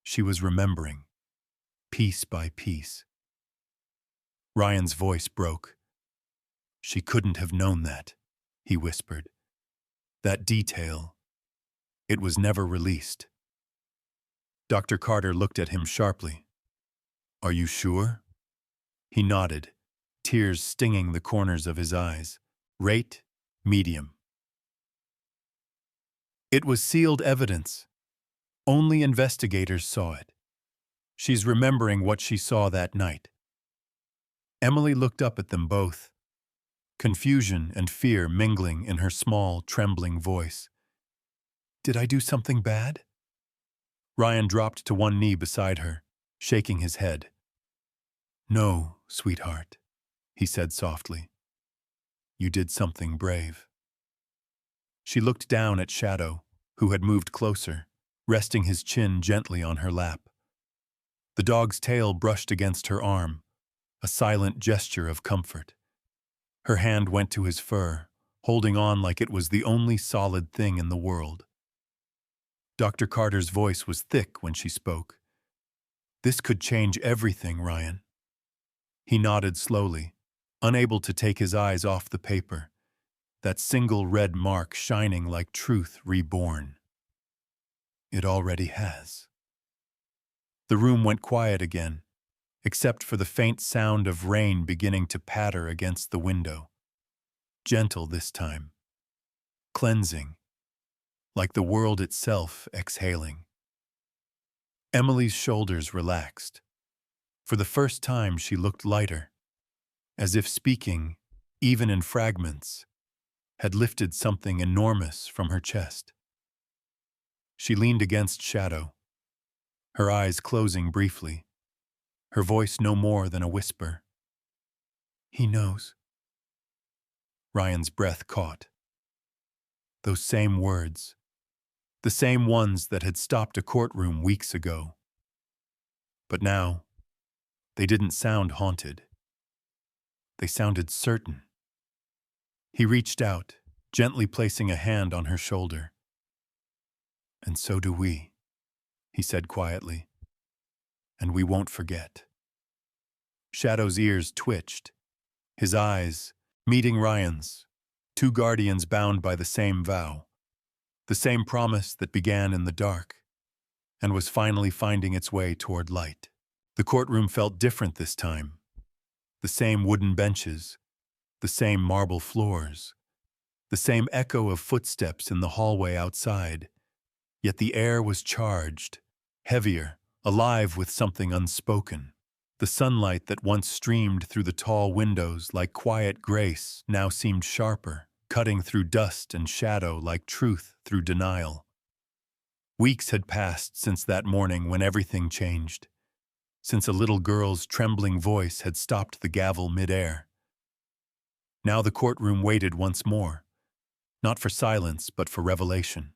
She was remembering, piece by piece. Ryan's voice broke. She couldn't have known that, he whispered. That detail, it was never released. Dr. Carter looked at him sharply. Are you sure? He nodded, tears stinging the corners of his eyes. Rate, medium. It was sealed evidence. Only investigators saw it. She's remembering what she saw that night. Emily looked up at them both, confusion and fear mingling in her small, trembling voice. Did I do something bad? Ryan dropped to one knee beside her, shaking his head. No, sweetheart, he said softly. You did something brave. She looked down at Shadow, who had moved closer, resting his chin gently on her lap. The dog's tail brushed against her arm, a silent gesture of comfort. Her hand went to his fur, holding on like it was the only solid thing in the world. Dr. Carter's voice was thick when she spoke. This could change everything, Ryan. He nodded slowly, unable to take his eyes off the paper, that single red mark shining like truth reborn. It already has. The room went quiet again, except for the faint sound of rain beginning to patter against the window. Gentle this time. Cleansing, like the world itself exhaling. Emily's shoulders relaxed. For the first time she looked lighter, as if speaking, even in fragments, had lifted something enormous from her chest. She leaned against Shadow, her eyes closing briefly, her voice no more than a whisper. He knows. Ryan's breath caught. Those same words, the same ones that had stopped a courtroom weeks ago. But now, they didn't sound haunted. They sounded certain. He reached out, gently placing a hand on her shoulder. And so do we, he said quietly. And we won't forget. Shadow's ears twitched, his eyes meeting Ryan's, two guardians bound by the same vow, the same promise that began in the dark and was finally finding its way toward light. The courtroom felt different this time. The same wooden benches, the same marble floors, the same echo of footsteps in the hallway outside, yet the air was charged, heavier, alive with something unspoken. The sunlight that once streamed through the tall windows like quiet grace now seemed sharper, cutting through dust and shadow like truth through denial. Weeks had passed since that morning when everything changed, since a little girl's trembling voice had stopped the gavel midair. Now the courtroom waited once more, not for silence, but for revelation.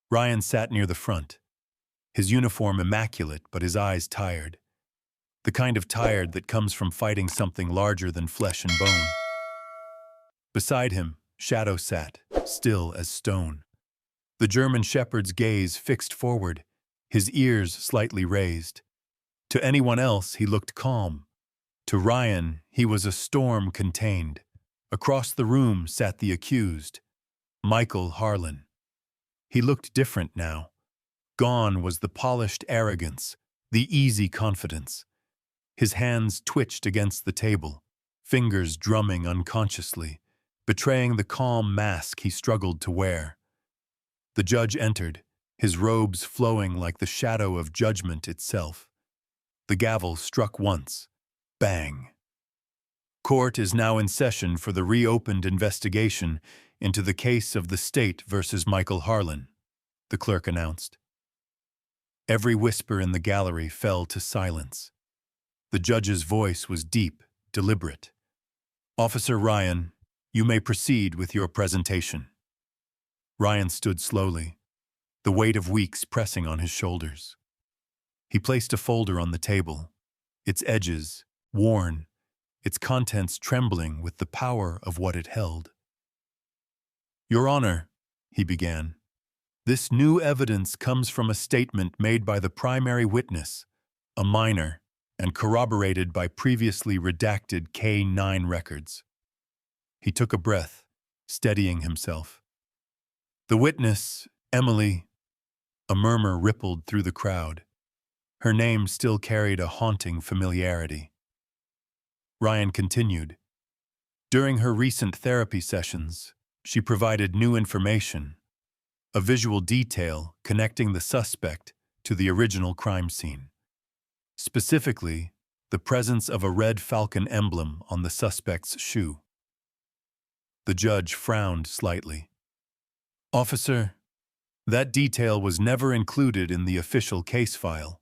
Ryan sat near the front, his uniform immaculate but his eyes tired. The kind of tired that comes from fighting something larger than flesh and bone. Beside him, Shadow sat, still as stone. The German shepherd's gaze fixed forward, his ears slightly raised. To anyone else, he looked calm. To Ryan, he was a storm contained. Across the room sat the accused, Michael Harlan. He looked different now. Gone was the polished arrogance, the easy confidence. His hands twitched against the table, fingers drumming unconsciously, betraying the calm mask he struggled to wear. The judge entered, his robes flowing like the shadow of judgment itself. The gavel struck once. Bang. Court is now in session for the reopened investigation into the case of the state versus Michael Harlan, the clerk announced. Every whisper in the gallery fell to silence. The judge's voice was deep, deliberate. Officer Ryan, you may proceed with your presentation. Ryan stood slowly, the weight of weeks pressing on his shoulders. He placed a folder on the table, its edges worn, its contents trembling with the power of what it held. Your Honor, he began, this new evidence comes from a statement made by the primary witness, a minor, and corroborated by previously redacted K-9 records. He took a breath, steadying himself. The witness, Emily. A murmur rippled through the crowd. Her name still carried a haunting familiarity. Ryan continued. During her recent therapy sessions, she provided new information, a visual detail connecting the suspect to the original crime scene. Specifically, the presence of a red falcon emblem on the suspect's shoe. The judge frowned slightly. Officer, that detail was never included in the official case file.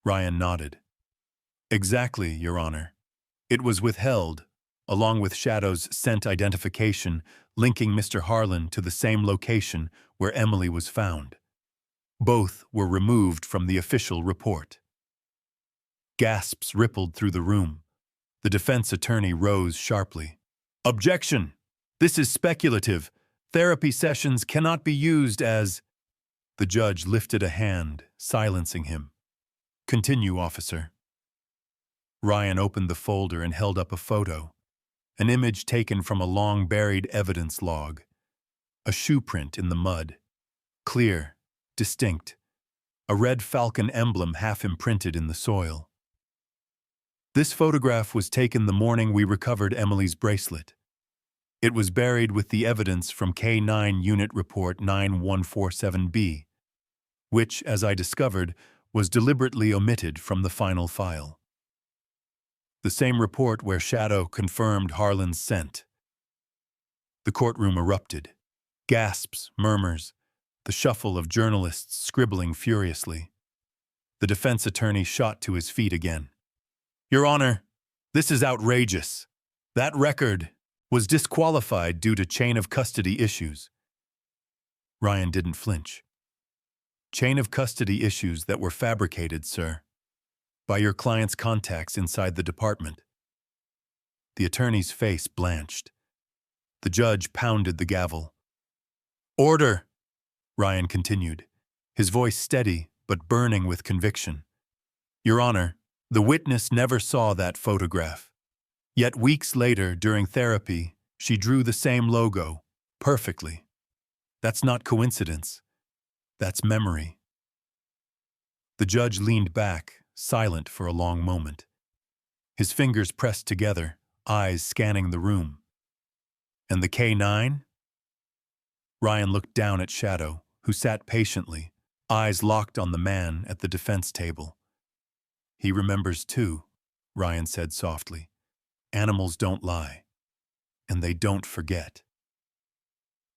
Ryan nodded. Exactly, Your Honor. It was withheld, along with Shadow's scent identification linking Mr. Harlan to the same location where Emily was found. Both were removed from the official report. Gasps rippled through the room. The defense attorney rose sharply. Objection! This is speculative. Therapy sessions cannot be used as... The judge lifted a hand, silencing him. Continue, officer. Ryan opened the folder and held up a photo, an image taken from a long-buried evidence log. A shoe print in the mud. Clear, distinct. A red falcon emblem half imprinted in the soil. This photograph was taken the morning we recovered Emily's bracelet. It was buried with the evidence from K-9 Unit Report 9147B, which, as I discovered, was deliberately omitted from the final file. The same report where Shadow confirmed Harlan's scent. The courtroom erupted. Gasps, murmurs, the shuffle of journalists scribbling furiously. The defense attorney shot to his feet again. Your Honor, this is outrageous. That record was disqualified due to chain of custody issues. Ryan didn't flinch. Chain of custody issues that were fabricated, sir, by your client's contacts inside the department. The attorney's face blanched. The judge pounded the gavel. Order, Ryan continued, his voice steady but burning with conviction. Your Honor, the witness never saw that photograph. Yet weeks later, during therapy, she drew the same logo, perfectly. That's not coincidence. That's memory. The judge leaned back, silent for a long moment. His fingers pressed together, eyes scanning the room. And the K-9? Ryan looked down at Shadow, who sat patiently, eyes locked on the man at the defense table. He remembers too, Ryan said softly. Animals don't lie, and they don't forget.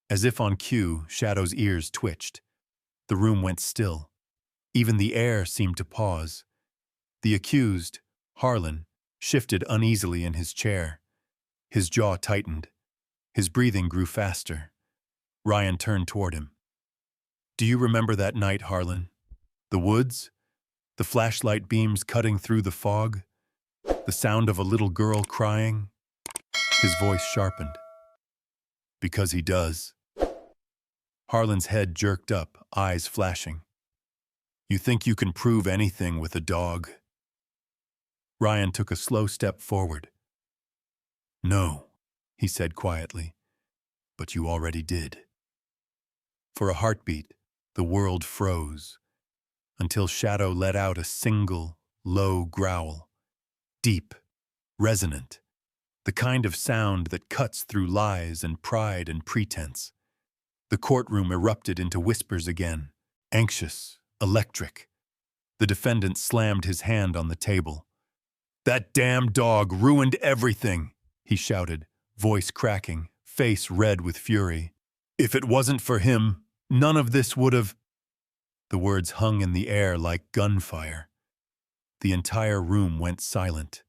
As if on cue, Shadow's ears twitched. The room went still. Even the air seemed to pause. The accused, Harlan, shifted uneasily in his chair. His jaw tightened. His breathing grew faster. Ryan turned toward him. Do you remember that night, Harlan? The woods? The flashlight beams cutting through the fog? The sound of a little girl crying? His voice sharpened. Because he does. Harlan's head jerked up, eyes flashing. You think you can prove anything with a dog? Ryan took a slow step forward. No, he said quietly, but you already did. For a heartbeat, the world froze, until Shadow let out a single, low growl. Deep, resonant, the kind of sound that cuts through lies and pride and pretense. The courtroom erupted into whispers again, anxious, electric. The defendant slammed his hand on the table. That damn dog ruined everything, he shouted, voice cracking, face red with fury. If it wasn't for him, none of this would have... The words hung in the air like gunfire. The entire room went silent.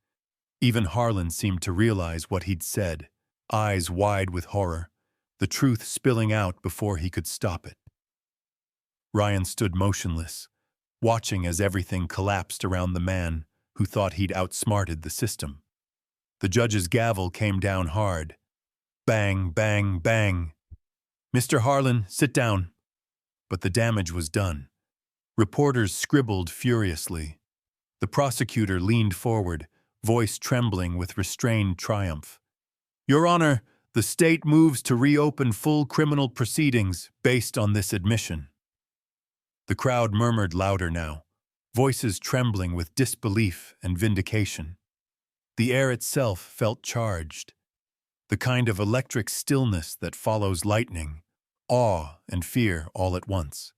Even Harlan seemed to realize what he'd said, eyes wide with horror, the truth spilling out before he could stop it. Ryan stood motionless, watching as everything collapsed around the man who thought he'd outsmarted the system. The judge's gavel came down hard. Bang, bang, bang. Mr. Harlan, sit down. But the damage was done. Reporters scribbled furiously. The prosecutor leaned forward, voice trembling with restrained triumph. Your Honor, the state moves to reopen full criminal proceedings based on this admission. The crowd murmured louder now, voices trembling with disbelief and vindication. The air itself felt charged, the kind of electric stillness that follows lightning, awe and fear all at once.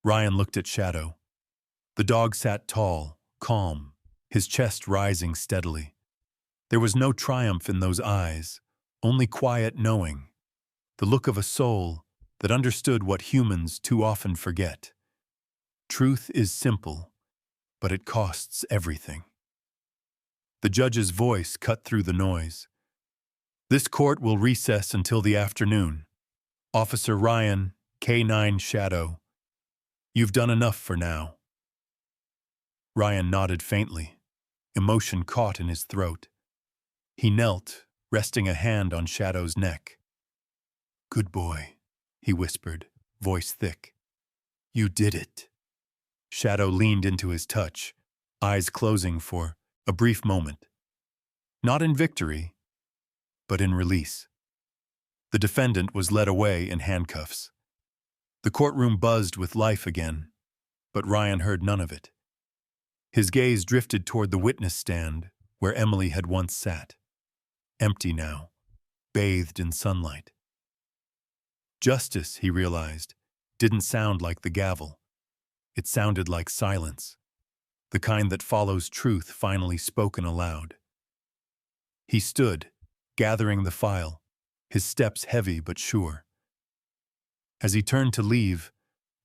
Ryan looked at Shadow. The dog sat tall, calm, his chest rising steadily. There was no triumph in those eyes, only quiet knowing, the look of a soul that understood what humans too often forget. Truth is simple, but it costs everything. The judge's voice cut through the noise. This court will recess until the afternoon. Officer Ryan, K9 Shadow. You've done enough for now. Ryan nodded faintly, emotion caught in his throat. He knelt, resting a hand on Shadow's neck. Good boy, he whispered, voice thick. You did it. Shadow leaned into his touch, eyes closing for a brief moment. Not in victory, but in release. The defendant was led away in handcuffs. The courtroom buzzed with life again, but Ryan heard none of it. His gaze drifted toward the witness stand where Emily had once sat. Empty now, bathed in sunlight. Justice, he realized, didn't sound like the gavel. It sounded like silence, the kind that follows truth finally spoken aloud. He stood, gathering the file, his steps heavy but sure. As he turned to leave,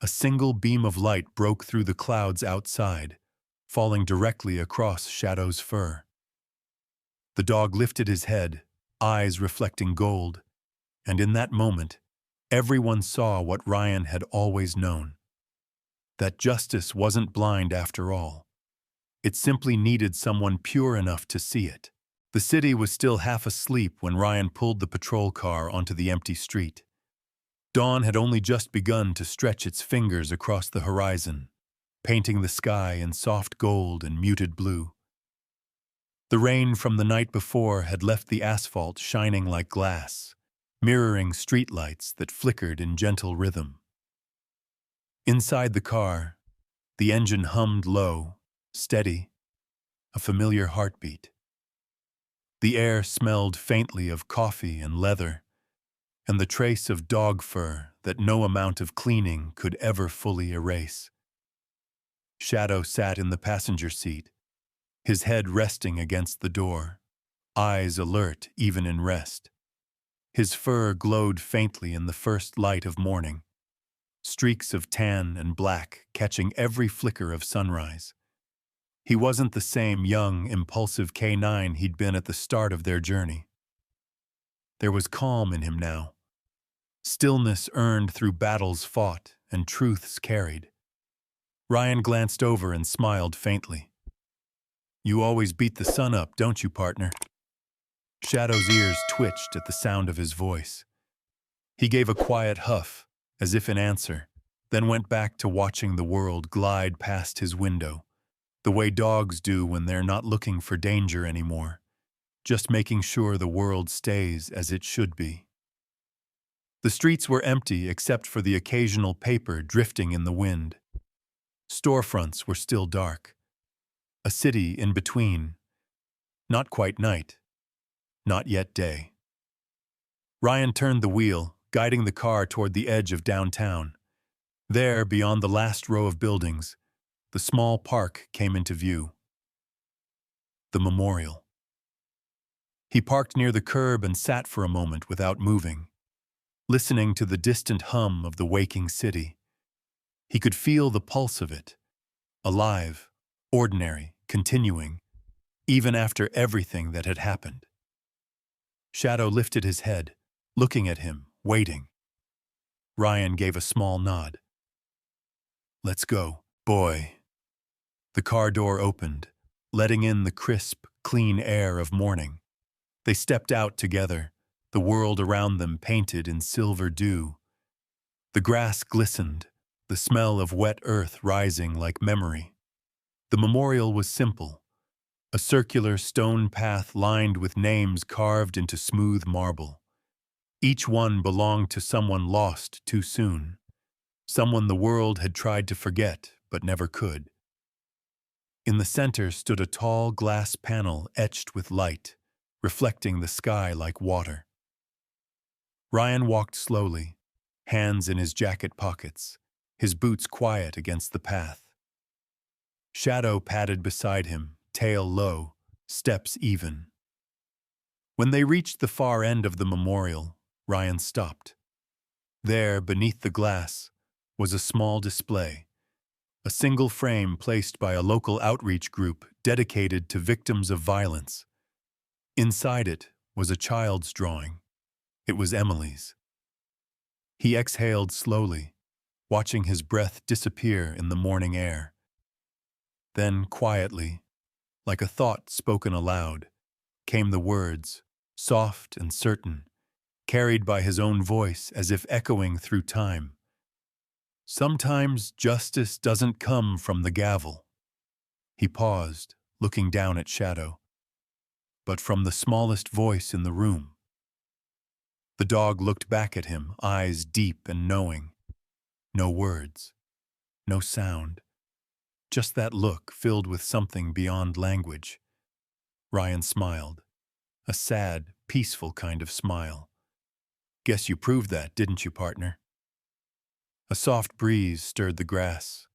a single beam of light broke through the clouds outside, falling directly across Shadow's fur. The dog lifted his head, eyes reflecting gold, and in that moment, everyone saw what Ryan had always known. That justice wasn't blind after all. It simply needed someone pure enough to see it. The city was still half asleep when Ryan pulled the patrol car onto the empty street. Dawn had only just begun to stretch its fingers across the horizon, painting the sky in soft gold and muted blue. The rain from the night before had left the asphalt shining like glass, mirroring streetlights that flickered in gentle rhythm. Inside the car, the engine hummed low, steady, a familiar heartbeat. The air smelled faintly of coffee and leather, and the trace of dog fur that no amount of cleaning could ever fully erase. Shadow sat in the passenger seat, his head resting against the door, eyes alert even in rest. His fur glowed faintly in the first light of morning, streaks of tan and black catching every flicker of sunrise. He wasn't the same young, impulsive K9 he'd been at the start of their journey. There was calm in him now, stillness earned through battles fought and truths carried. Ryan glanced over and smiled faintly. "You always beat the sun up, don't you, partner?" Shadow's ears twitched at the sound of his voice. He gave a quiet huff, as if in answer, then went back to watching the world glide past his window, the way dogs do when they're not looking for danger anymore, just making sure the world stays as it should be. The streets were empty except for the occasional paper drifting in the wind. Storefronts were still dark. A city in between. Not quite night. Not yet day. Ryan turned the wheel, guiding the car toward the edge of downtown. There, beyond the last row of buildings, the small park came into view. The memorial. He parked near the curb and sat for a moment without moving, listening to the distant hum of the waking city. He could feel the pulse of it, alive, ordinary, continuing, even after everything that had happened. Shadow lifted his head, looking at him, waiting. Ryan gave a small nod. "Let's go, boy." The car door opened, letting in the crisp, clean air of morning. They stepped out together, the world around them painted in silver dew. The grass glistened, the smell of wet earth rising like memory. The memorial was simple, a circular stone path lined with names carved into smooth marble. Each one belonged to someone lost too soon, someone the world had tried to forget but never could. In the center stood a tall glass panel etched with light, reflecting the sky like water. Ryan walked slowly, hands in his jacket pockets, his boots quiet against the path. Shadow padded beside him, tail low, steps even. When they reached the far end of the memorial, Ryan stopped. There, beneath the glass, was a small display, a single frame placed by a local outreach group dedicated to victims of violence. Inside it was a child's drawing. It was Emily's. He exhaled slowly, watching his breath disappear in the morning air. Then, quietly, like a thought spoken aloud, came the words, soft and certain, carried by his own voice as if echoing through time. "Sometimes justice doesn't come from the gavel." He paused, looking down at Shadow, but from the smallest voice in the room. The dog looked back at him, eyes deep and knowing. No words, no sound, just that look filled with something beyond language. Ryan smiled, a sad, peaceful kind of smile. "Guess you proved that, didn't you, partner?" A soft breeze stirred the grass.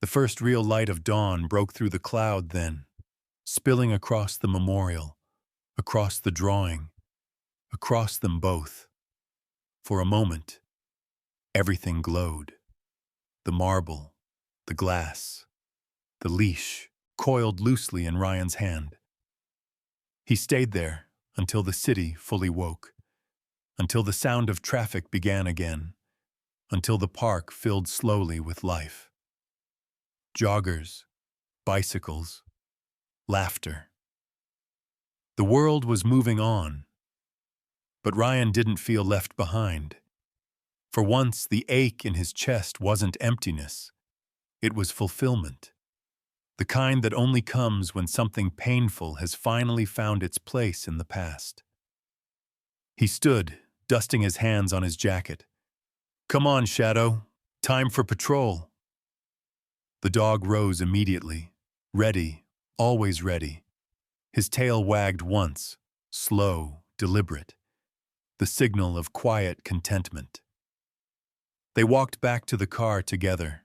The first real light of dawn broke through the cloud then, spilling across the memorial, across the drawing, across them both. For a moment, everything glowed. The marble, the glass, the leash coiled loosely in Ryan's hand. He stayed there until the city fully woke, until the sound of traffic began again, until the park filled slowly with life. Joggers, bicycles, laughter. The world was moving on, but Ryan didn't feel left behind. For once, the ache in his chest wasn't emptiness. It was fulfillment. The kind that only comes when something painful has finally found its place in the past. He stood, dusting his hands on his jacket. "Come on, Shadow. Time for patrol." The dog rose immediately, ready, always ready. His tail wagged once, slow, deliberate, the signal of quiet contentment. They walked back to the car together,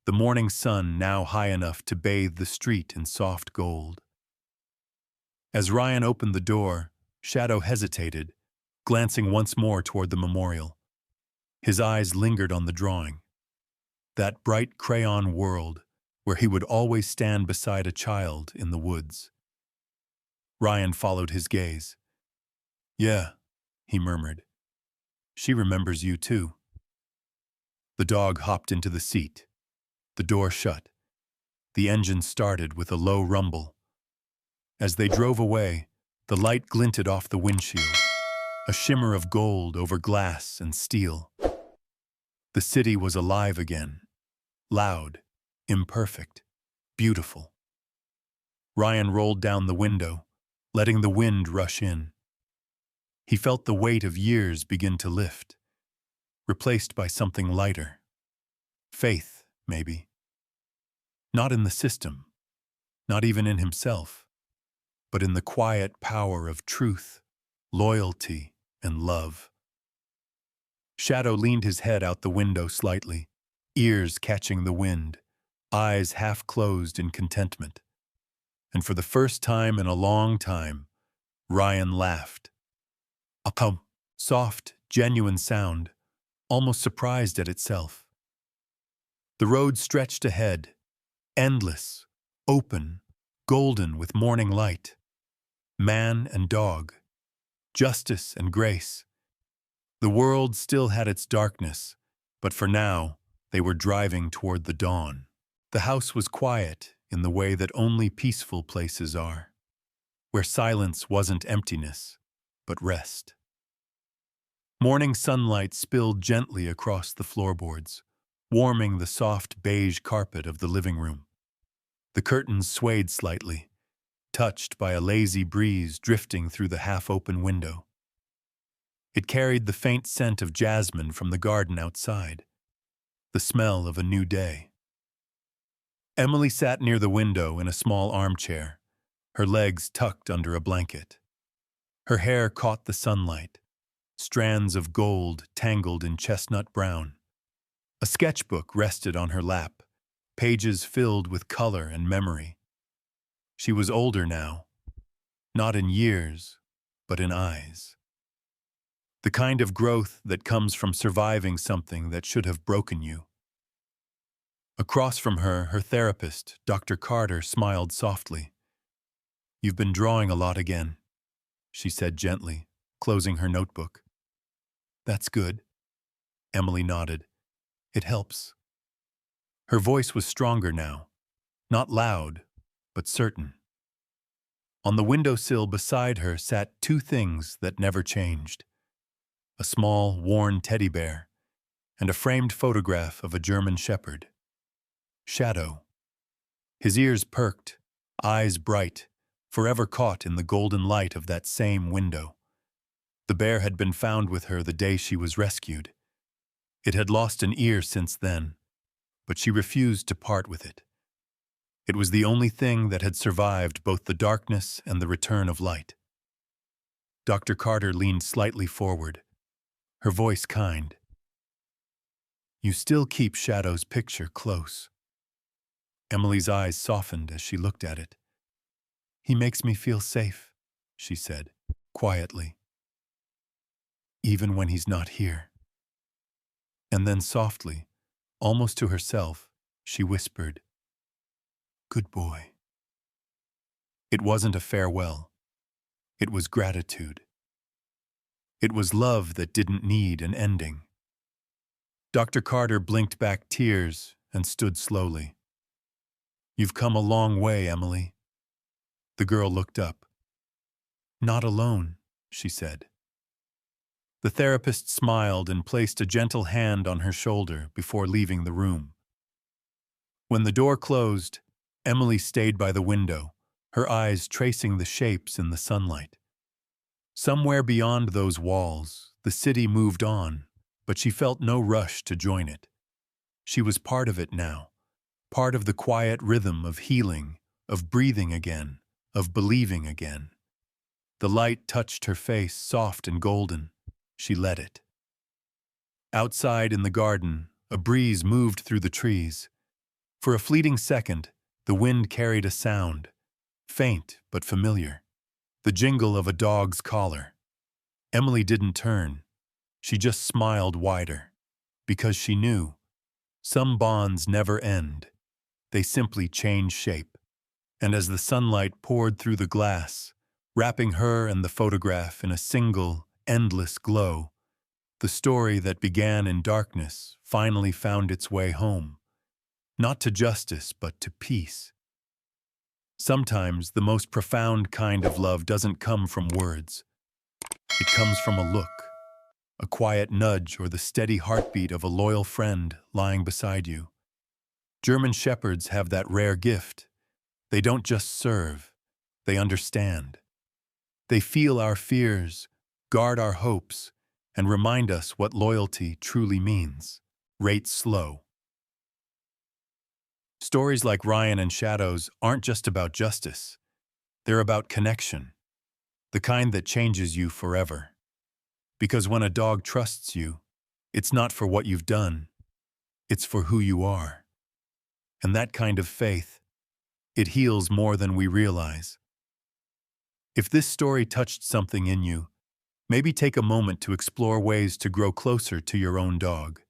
the morning sun now high enough to bathe the street in soft gold. As Ryan opened the door, Shadow hesitated, glancing once more toward the memorial. His eyes lingered on the drawing. That bright crayon world where he would always stand beside a child in the woods. Ryan followed his gaze. "Yeah, he murmured. She remembers you too. The dog hopped into the seat. The door shut. The engine started with a low rumble. As they drove away, the light glinted off the windshield, a shimmer of gold over glass and steel. The city was alive again, loud, imperfect, beautiful. Ryan rolled down the window, letting the wind rush in. He felt the weight of years begin to lift, replaced by something lighter. Faith, maybe. Not in the system, not even in himself, but in the quiet power of truth, loyalty, and love. Shadow leaned his head out the window slightly, ears catching the wind, eyes half closed in contentment. And for the first time in a long time, Ryan laughed. A soft, genuine sound, almost surprised at itself. The road stretched ahead, endless, open, golden with morning light. Man and dog, justice and grace. The world still had its darkness, but for now, they were driving toward the dawn. The house was quiet in the way that only peaceful places are, where silence wasn't emptiness, but rest. Morning sunlight spilled gently across the floorboards, warming the soft beige carpet of the living room. The curtains swayed slightly, touched by a lazy breeze drifting through the half-open window. It carried the faint scent of jasmine from the garden outside, the smell of a new day. Emily sat near the window in a small armchair, her legs tucked under a blanket. Her hair caught the sunlight, strands of gold tangled in chestnut brown. A sketchbook rested on her lap, pages filled with color and memory. She was older now, not in years, but in eyes. The kind of growth that comes from surviving something that should have broken you. Across from her, her therapist, Dr. Carter, smiled softly. "You've been drawing a lot again," she said gently, closing her notebook. "That's good." Emily nodded. "It helps." Her voice was stronger now, not loud, but certain. On the windowsill beside her sat two things that never changed: a small, worn teddy bear and a framed photograph of a German shepherd. Shadow. His ears perked, eyes bright, forever caught in the golden light of that same window. The bear had been found with her the day she was rescued. It had lost an ear since then, but she refused to part with it. It was the only thing that had survived both the darkness and the return of light. Dr. Carter leaned slightly forward, her voice kind. "You still keep Shadow's picture close." Emily's eyes softened as she looked at it. "He makes me feel safe," she said, quietly. "Even when he's not here." And then softly, almost to herself, she whispered, "Good boy." It wasn't a farewell. It was gratitude. It was love that didn't need an ending. Dr. Carter blinked back tears and stood slowly. "You've come a long way, Emily." The girl looked up. "Not alone," she said. The therapist smiled and placed a gentle hand on her shoulder before leaving the room. When the door closed, Emily stayed by the window, her eyes tracing the shapes in the sunlight. Somewhere beyond those walls, the city moved on, but she felt no rush to join it. She was part of it now, part of the quiet rhythm of healing, of breathing again, of believing again. The light touched her face, soft and golden. She let it. Outside in the garden, a breeze moved through the trees. For a fleeting second, the wind carried a sound, faint but familiar, the jingle of a dog's collar. Emily didn't turn. She just smiled wider, because she knew some bonds never end. They simply change shape. And as the sunlight poured through the glass, wrapping her and the photograph in a single, endless glow. The story that began in darkness finally found its way home, not to justice, but to peace. Sometimes the most profound kind of love doesn't come from words. It comes from a look, a quiet nudge, or the steady heartbeat of a loyal friend lying beside you. German Shepherds have that rare gift. They don't just serve, they understand. They feel our fears, guard our hopes, and remind us what loyalty truly means. Rate slow. Stories like Ryan and Shadows aren't just about justice. They're about connection, the kind that changes you forever. Because when a dog trusts you, it's not for what you've done, it's for who you are. And that kind of faith, it heals more than we realize. If this story touched something in you, maybe take a moment to explore ways to grow closer to your own dog.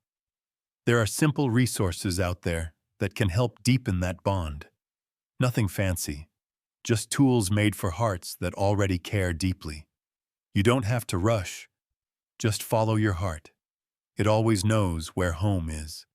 There are simple resources out there that can help deepen that bond. Nothing fancy, just tools made for hearts that already care deeply. You don't have to rush, just follow your heart. It always knows where home is.